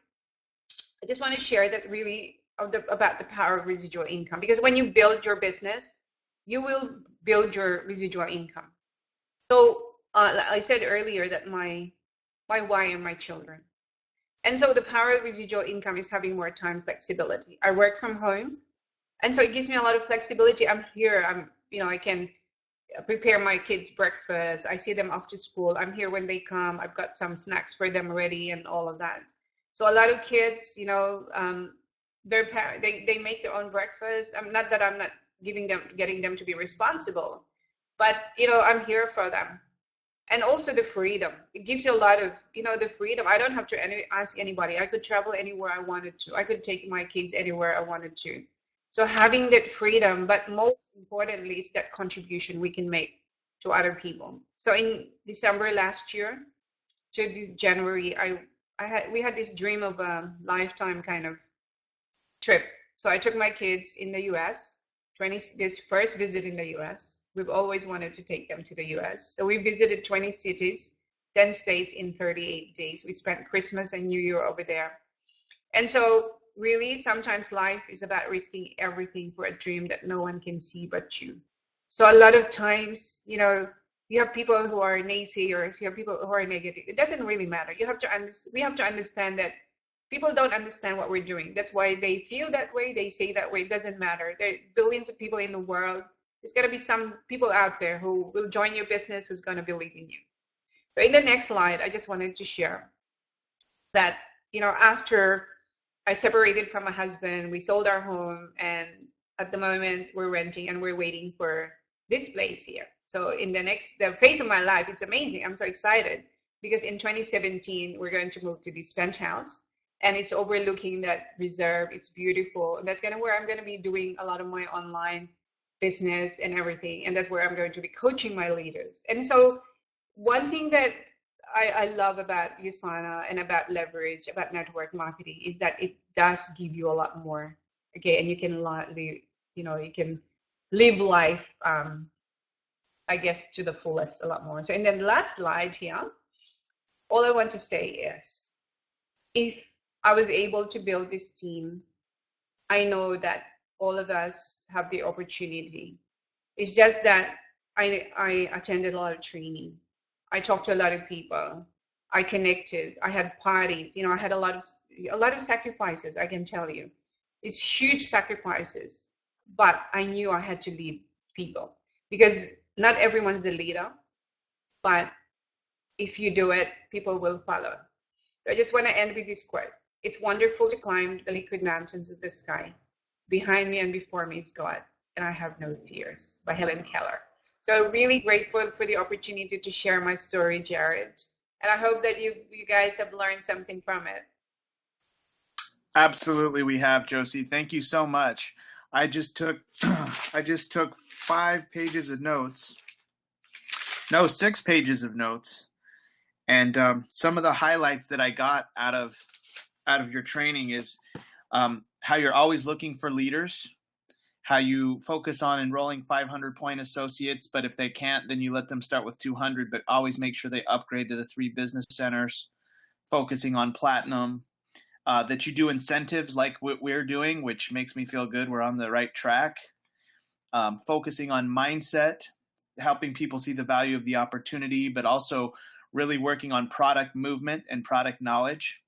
I just want to share that really about the power of residual income, because when you build your business, you will build your residual income. So I said earlier that my wife and my children. And so the power of residual income is having more time flexibility. I work from home, and so it gives me a lot of flexibility. I'm here. I can prepare my kids' breakfast. I see them off to school. I'm here when they come. I've got some snacks for them ready and all of that. So a lot of kids, they make their own breakfast. I'm not that I'm not getting them to be responsible, but I'm here for them. And also the freedom. It gives you a lot of, the freedom. I don't have to ask anybody. I could travel anywhere I wanted to. I could take my kids anywhere I wanted to. So having that freedom, but most importantly is that contribution we can make to other people. So in December last year to this January, we had this dream of a lifetime kind of trip. So I took my kids in the US, this first visit in the US. We've always wanted to take them to the US. So we visited 20 cities, 10 states in 38 days. We spent Christmas and New Year over there. And so really, sometimes life is about risking everything for a dream that no one can see but you. So a lot of times, you have people who are naysayers, you have people who are negative. It doesn't really matter. We have to understand that people don't understand what we're doing. That's why they feel that way, they say that way. It doesn't matter. There are billions of people in the world. There's going to be some people out there who will join your business, who's going to believe in you. So in the next slide, I just wanted to share that, after I separated from my husband, we sold our home, and at the moment we're renting and we're waiting for this place here. So in the phase of my life, it's amazing. I'm so excited because in 2017, we're going to move to this penthouse, and it's overlooking that reserve. It's beautiful. And that's where I'm going to be doing a lot of my online business and everything. And that's where I'm going to be coaching my leaders. And so one thing that I love about USANA and about leverage, about network marketing, is that it does give you a lot more. Okay, and you can live life, I guess, to the fullest a lot more. So in the last slide here, all I want to say is, if I was able to build this team, I know that all of us have the opportunity. It's just that I attended a lot of training. I talked to a lot of people. I connected. I had parties. I had a lot of sacrifices. I can tell you, it's huge sacrifices. But I knew I had to lead people, because not everyone's a leader. But if you do it, people will follow. So I just want to end with this quote: "It's wonderful to climb the liquid mountains of the sky. Behind me and before me is God, and I have no fears," by Helen Keller. So really grateful for the opportunity to share my story, Jared. And I hope that you guys have learned something from it. Absolutely, we have, Josie. Thank you so much. I just took 5 pages of notes. No, 6 pages of notes. And some of the highlights that I got out of your training is how you're always looking for leaders, how you focus on enrolling 500-point associates, but if they can't, then you let them start with 200, but always make sure they upgrade to the 3 business centers, focusing on platinum, that you do incentives like what we're doing, which makes me feel good. We're on the right track. Focusing on mindset, helping people see the value of the opportunity, but also really working on product movement and product knowledge.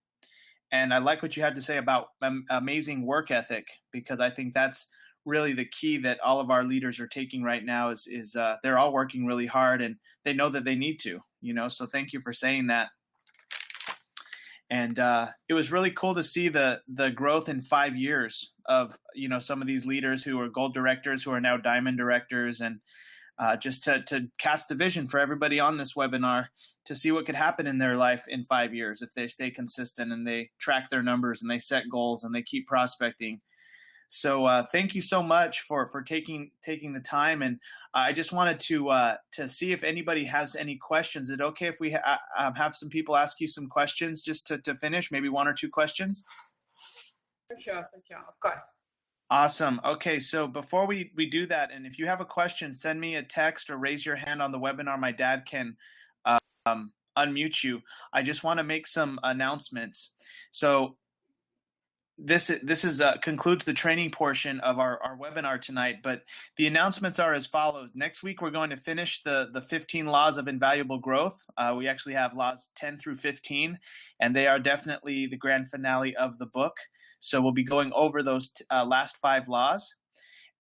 And I like what you had to say about amazing work ethic, because I think that's really the key that all of our leaders are taking right now is they're all working really hard, and they know that they need to, so thank you for saying that. And it was really cool to see the growth in 5 years of, some of these leaders who are gold directors, who are now diamond directors, and just to cast the vision for everybody on this webinar to see what could happen in their life in 5 years if they stay consistent and they track their numbers and they set goals and they keep prospecting. So thank you so much for taking the time. And I just wanted to see if anybody has any questions. Is it okay if we have some people ask you some questions just to finish, maybe 1 or 2 questions? For sure, of course. Awesome. Okay, so before we do that, and if you have a question, send me a text or raise your hand on the webinar. My dad can unmute you. I just want to make some announcements. So this is concludes the training portion of our webinar tonight, but the announcements are as follows. Next week, we're going to finish the 15 laws of invaluable growth. We actually have laws 10 through 15, and they are definitely the grand finale of the book. So we'll be going over those last 5 laws.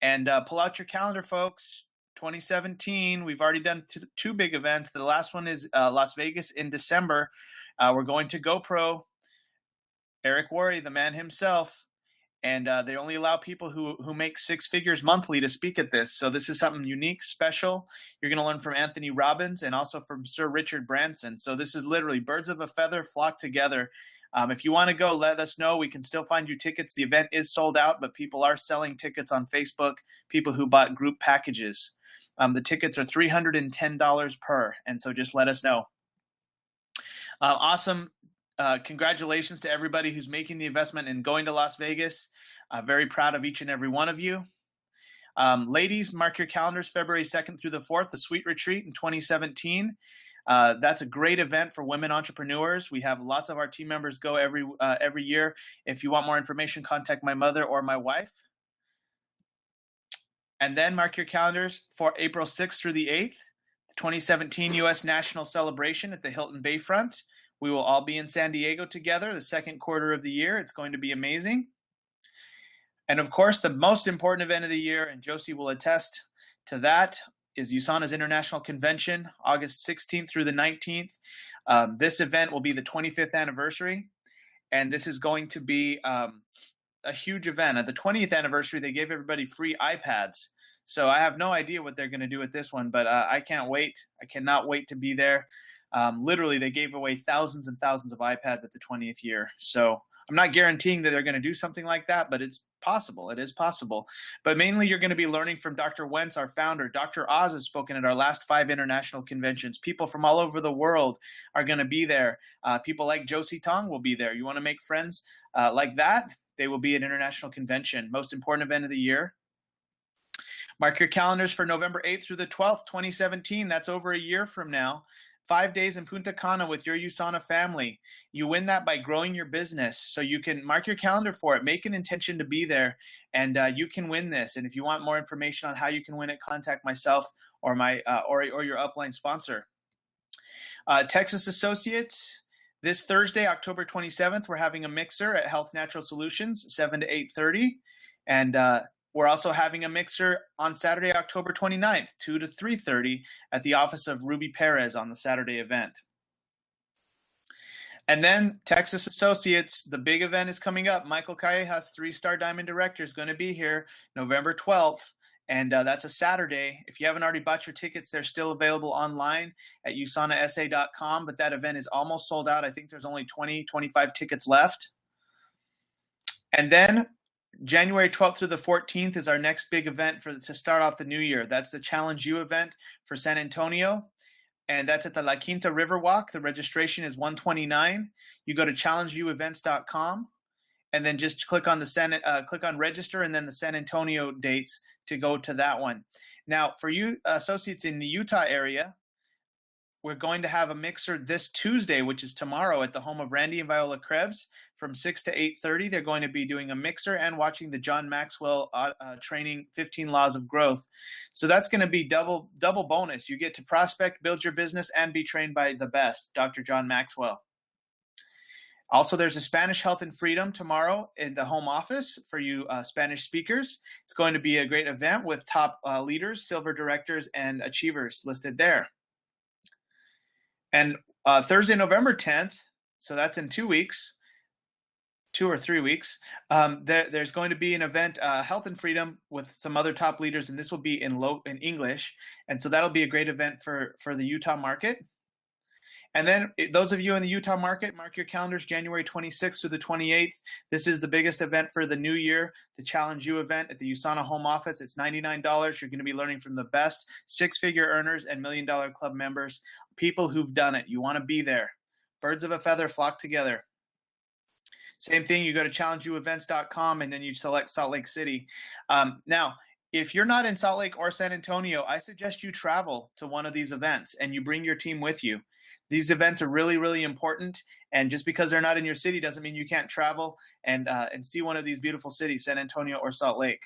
And pull out your calendar, folks. 2017, we've already done 2 big events. The last one is Las Vegas in December. We're going to GoPro. Eric Worre, the man himself, and they only allow people who make 6 figures monthly to speak at this. So this is something unique, special. You're going to learn from Anthony Robbins and also from Sir Richard Branson. So this is literally birds of a feather flock together. If you want to go, let us know. We can still find you tickets. The event is sold out, but people are selling tickets on Facebook, people who bought group packages. The tickets are $310 per, and so just let us know. Awesome. Congratulations to everybody who's making the investment and going to Las Vegas. Very proud of each and every one of you. Ladies, mark your calendars, February 2nd through the 4th, the Sweet Retreat in 2017. That's a great event for women entrepreneurs. We have lots of our team members go every year. If you want more information, contact my mother or my wife. And then mark your calendars for April 6th through the 8th, the 2017 U.S. National Celebration at the Hilton Bayfront. We will all be in San Diego together the second quarter of the year. It's going to be amazing. And of course, the most important event of the year, and Josie will attest to that, is USANA's International Convention, August 16th through the 19th. This event will be the 25th anniversary, and this is going to be a huge event. At the 20th anniversary, they gave everybody free iPads. So I have no idea what they're going to do with this one, but I can't wait. I cannot wait to be there. Literally, they gave away thousands and thousands of iPads at the 20th year. So I'm not guaranteeing that they're going to do something like that, but it's possible. It is possible. But mainly, you're going to be learning from Dr. Wentz, our founder. Dr. Oz has spoken at our last 5 international conventions. People from all over the world are going to be there. People like Josie Tong will be there. You want to make friends like that? They will be at international convention. Most important event of the year. Mark your calendars for November 8th through the 12th, 2017. That's over a year from now. 5 days in Punta Cana with your USANA family. You win that by growing your business. So you can mark your calendar for it. Make an intention to be there, and you can win this. And if you want more information on how you can win it, contact myself or my or your upline sponsor. Texas Associates. This Thursday, October 27th, we're having a mixer at Health Natural Solutions, 7 to 8:30, and we're also having a mixer on Saturday, October 29th, 2 to 3:30 at the office of Ruby Perez on the Saturday event. And then Texas Associates, the big event is coming up. Michael Callejas, 3-star Diamond Director, is going to be here November 12th. And that's a Saturday. If you haven't already bought your tickets, they're still available online at usanasa.com. But that event is almost sold out. I think there's only 25 tickets left. And then January 12th through the 14th is our next big event to start off the new year. That's the Challenge U event for San Antonio, and that's at the La Quinta Riverwalk. The registration is $129. You go to challengeuevents.com, and then just click on click on register, and then the San Antonio dates to go to that one. Now, for you associates in the Utah area, we're going to have a mixer this Tuesday, which is tomorrow, at the home of Randy and Viola Krebs from 6 to 8:30. They're going to be doing a mixer and watching the John Maxwell training 15 Laws of Growth. So that's going to be double bonus. You get to prospect, build your business, and be trained by the best, Dr. John Maxwell. Also, there's a Spanish Health and Freedom tomorrow in the home office for you Spanish speakers. It's going to be a great event with top leaders, silver directors, and achievers listed there. And Thursday, November 10th, so that's in 2 weeks, 2 or 3 weeks, there's going to be an event, Health and Freedom, with some other top leaders, and this will be in English. And so that'll be a great event for the Utah market. And then those of you in the Utah market, mark your calendars, January 26th through the 28th. This is the biggest event for the new year, the Challenge U event at the USANA home office. It's $99. You're going to be learning from the best 6-figure earners and $1 Million Club members, people who've done it. You want to be there. Birds of a feather flock together. Same thing, you go to challengeuevents.com and then you select Salt Lake City. Now, if you're not in Salt Lake or San Antonio, I suggest you travel to one of these events and you bring your team with you. These events are really, really important. And just because they're not in your city doesn't mean you can't travel and see one of these beautiful cities, San Antonio or Salt Lake.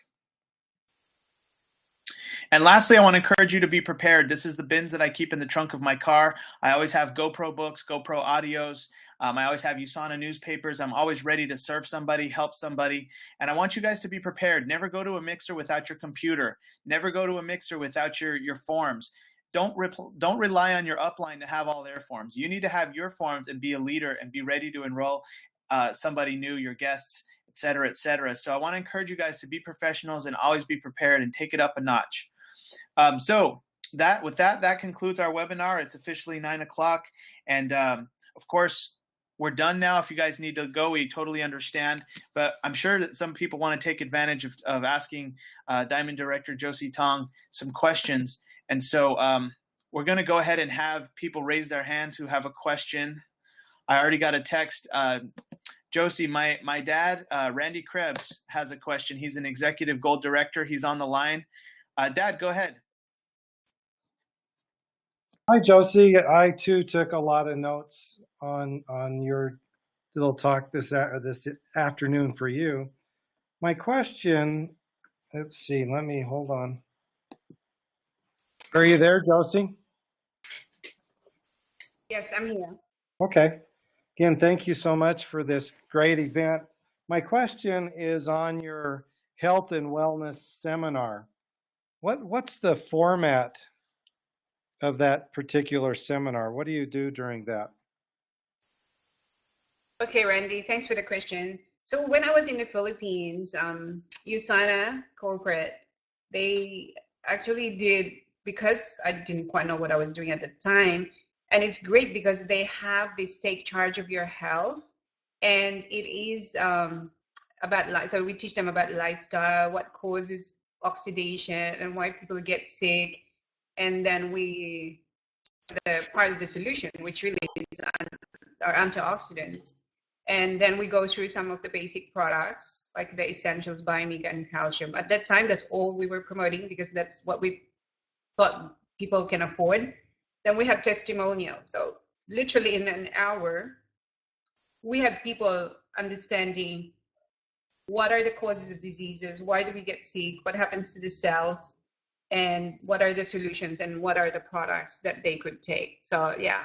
And lastly, I want to encourage you to be prepared. This is the bins that I keep in the trunk of my car. I always have GoPro books, GoPro audios. I always have USANA newspapers. I'm always ready to serve somebody, help somebody. And I want you guys to be prepared. Never go to a mixer without your computer. Never go to a mixer without your forms. Don't rely on your upline to have all their forms. You need to have your forms and be a leader and be ready to enroll somebody new, your guests, et cetera, et cetera. So I want to encourage you guys to be professionals and always be prepared and take it up a notch. So that concludes our webinar. It's officially 9 o'clock. And of course, we're done now. If you guys need to go, we totally understand. But I'm sure that some people want to take advantage of asking Diamond Director Josie Tong some questions. And so we're going to go ahead and have people raise their hands who have a question. I already got a text. Josie, my dad, Randy Crebs, has a question. He's an executive gold director. He's on the line. Dad, go ahead. Hi, Josie. I too took a lot of notes on your little talk this afternoon for you. My question, let's see, hold on. Are you there, Josie? Yes, I'm here. Okay. Again, thank you so much for this great event. My question is on your health and wellness seminar. What's the format of that particular seminar? What do you do during that? Okay, Randy, thanks for the question. So when I was in the Philippines, USANA corporate, they actually did, because I didn't quite know what I was doing at the time, and it's great because they have this take charge of your health, and it is about, so we teach them about lifestyle, what causes oxidation and why people get sick, and then the part of the solution, which really is our antioxidants. And then we go through some of the basic products, like the essentials, biomega, and calcium. At that time, that's all we were promoting because that's what we thought people can afford. Then we have testimonials. So literally in an hour, we have people understanding what are the causes of diseases, why do we get sick, what happens to the cells, and what are the solutions and what are the products that they could take. So yeah,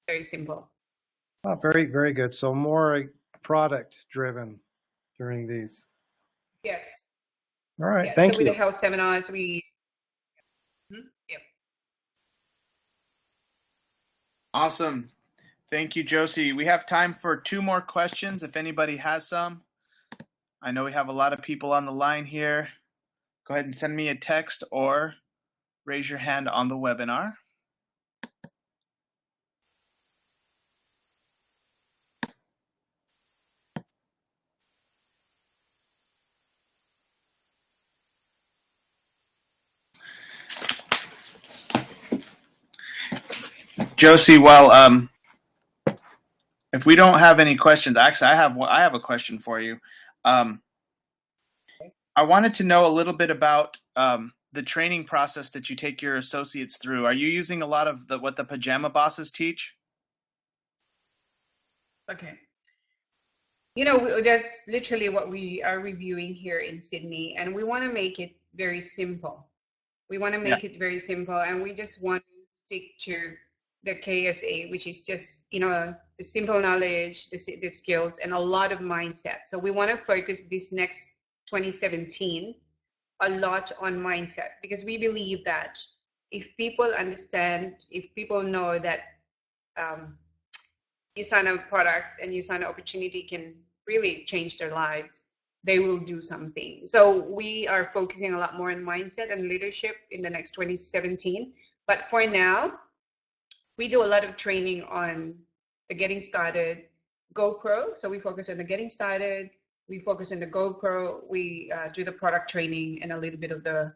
very simple. Oh, very, very good. So more product driven during these. Yes. All right. Yes. Thank so you. With the health seminars, we. Yep. Awesome. Thank you, Josie. We have time for 2 more questions if anybody has some. I know we have a lot of people on the line here. Go ahead and send me a text or raise your hand on the webinar. Josie, well, if we don't have any questions, actually, I have a question for you. I wanted to know a little bit about the training process that you take your associates through. Are you using a lot of what the pajama bosses teach? Okay. That's literally what we are reviewing here in Sydney, and we want to make it very simple. We want to make it very simple, and we just want to stick to the KSA, which is just, the simple knowledge, the skills, and a lot of mindset. So we want to focus this next 2017 a lot on mindset, because we believe that if people understand, if people know that USANA products and USANA opportunity can really change their lives, they will do something. So we are focusing a lot more on mindset and leadership in the next 2017. But for now, we do a lot of training on the getting started GoPro. So we focus on the getting started. We focus on the GoPro. We do the product training and a little bit of the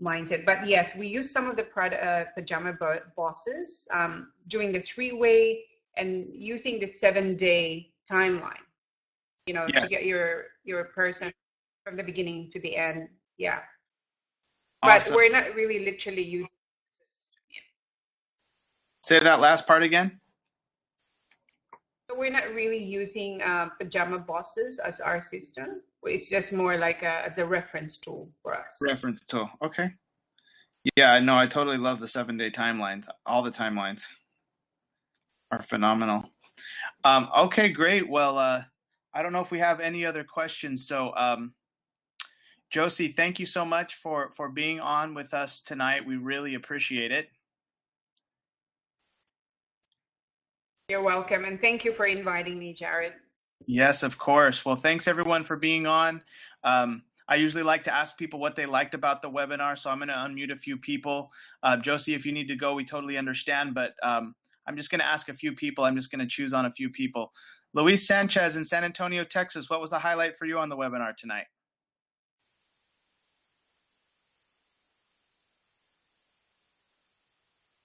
mindset. But yes, we use some of the pajama bosses doing the 3-way and using the 7-day timeline, to get your person from the beginning to the end. Yeah. but Awesome. we're not really literally using the system yet. Say that last part again. So we're not really using Pajama Bosses as our system. It's just more like as a reference tool for us. Reference tool. Okay. Yeah, no, I totally love the 7-day timelines. All the timelines are phenomenal. Okay, great. Well, I don't know if we have any other questions. So, Josie, thank you so much for being on with us tonight. We really appreciate it. You're welcome, and thank you for inviting me, Jared. Yes, of course. Well, thanks everyone for being on. I usually like to ask people what they liked about the webinar, so I'm going to unmute a few people. Josie, if you need to go, we totally understand, but I'm just going to ask a few people. I'm just going to choose on a few people. Luis Sanchez in San Antonio, Texas, what was the highlight for you on the webinar tonight?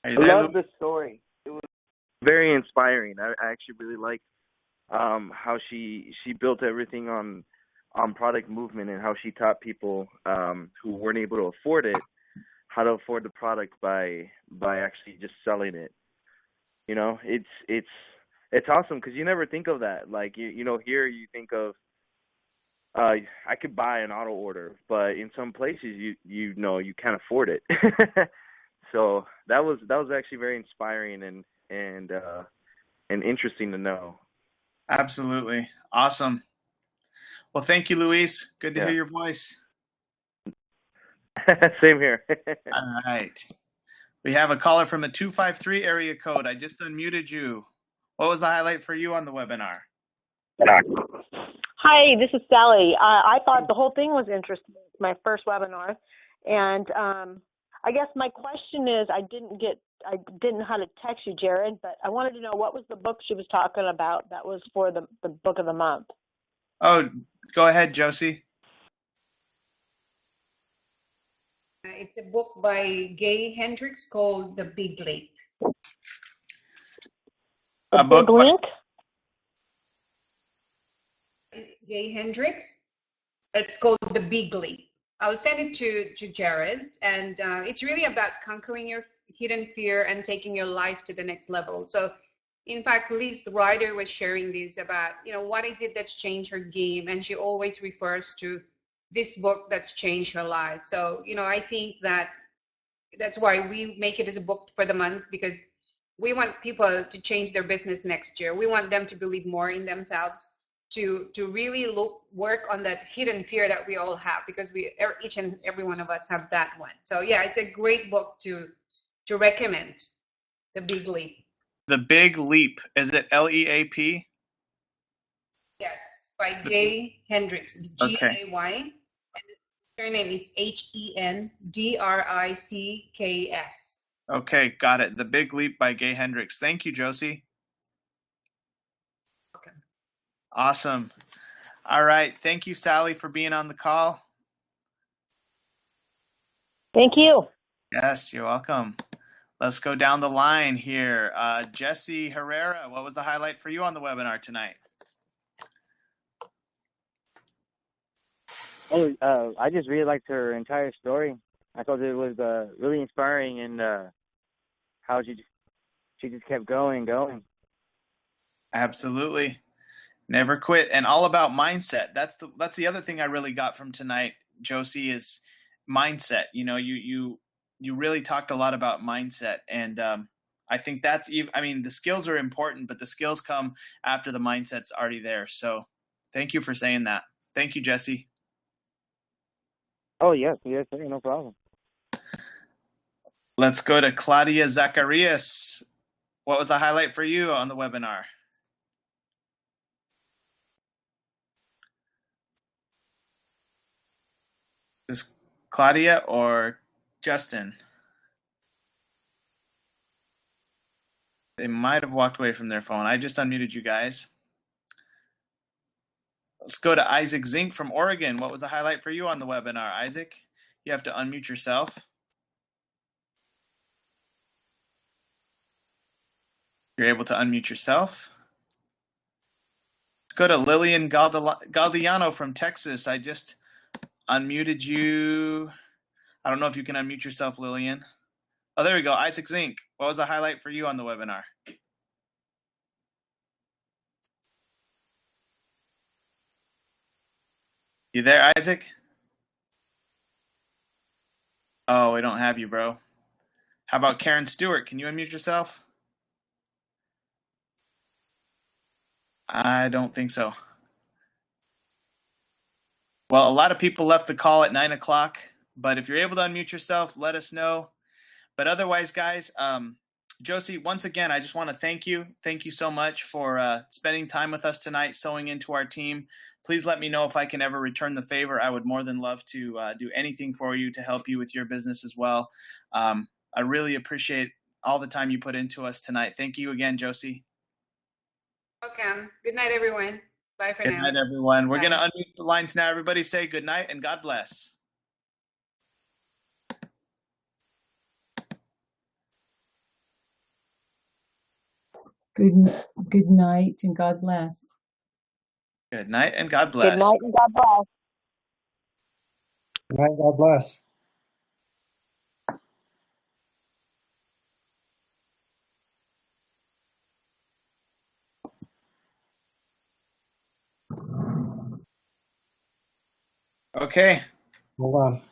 I love the story. It was very inspiring. I actually really liked how she built everything on product movement and how she taught people who weren't able to afford it how to afford the product by actually just selling it. You know, it's awesome because you never think of that. Like you know, here you think of I could buy an auto order, but in some places you know you can't afford it. So that was actually very inspiring and interesting to know. Absolutely. Awesome. Well, thank you, Luis. Good to hear your voice. Same here. All right. We have a caller from a 253 area code. I just unmuted you. What was the highlight for you on the webinar? Hi, this is Sally. I thought the whole thing was interesting. It's my first webinar. And I guess my question is, I didn't know how to text you, Jared, but I wanted to know what was the book she was talking about that was for the book of the month. Oh, go ahead, Josie. It's a book by Gay Hendricks called The Big Leap. The Big Link? Gay Hendricks. It's called The Big Leap. I'll send it to Jared, and it's really about conquering your hidden fear and taking your life to the next level. So, in fact, Liz Ryder was sharing this about, you know, what is it that's changed her game, and she always refers to this book that's changed her life. So, you know, I think that's why we make it as a book for the month, because we want people to change their business next year. We want them to believe more in themselves, to really work on that hidden fear that we all have, because each and every one of us have that one. So yeah, it's a great book to recommend. The Big Leap. The Big Leap. Is it LEAP? Yes, by Gay Hendricks, G-A-Y. And her name is HENDRICKS. Okay, got it. The Big Leap by Gay Hendricks. Thank you, Josie. Okay. Awesome. All right. Thank you, Sally, for being on the call. Thank you. Yes, you're welcome. Let's go down the line here. Jesse Herrera, what was the highlight for you on the webinar tonight? Oh, I just really liked her entire story. I thought it was really inspiring, and how she just kept going. Absolutely. Never quit, and all about mindset. That's the other thing I really got from tonight, Josie, is mindset. You know, you really talked a lot about mindset, and I think the skills are important, but the skills come after the mindset's already there. So thank you for saying that. Thank you, Jesse. Oh, yes, sir, no problem. Let's go to Claudia Zacharias. What was the highlight for you on the webinar? Is this Claudia or Justin? They might have walked away from their phone. I just unmuted you guys. Let's go to Isaac Zink from Oregon. What was the highlight for you on the webinar, Isaac? You have to unmute yourself. You're able to unmute yourself. Let's go to Lillian Galdiano from Texas. I just unmuted you. I don't know if you can unmute yourself, Lillian. Oh, there we go. Isaac Zink, what was the highlight for you on the webinar? You there, Isaac? Oh, we don't have you, bro. How about Karen Stewart? Can you unmute yourself? I don't think so. Well, a lot of people left the call at 9 o'clock, but if you're able to unmute yourself, let us know. But otherwise, guys, Josie, once again, I just want to thank you. Thank you so much for spending time with us tonight, sewing into our team. Please let me know if I can ever return the favor. I would more than love to do anything for you to help you with your business as well. I really appreciate all the time you put into us tonight. Thank you again, Josie. Welcome. Good night, everyone. Bye for now. Good night, everyone. We're Bye. going to unmute the lines now. Everybody say good night and God bless. Good night and God bless. Good night and God bless. Good night and God bless. Good night, God bless. Okay. Hold on.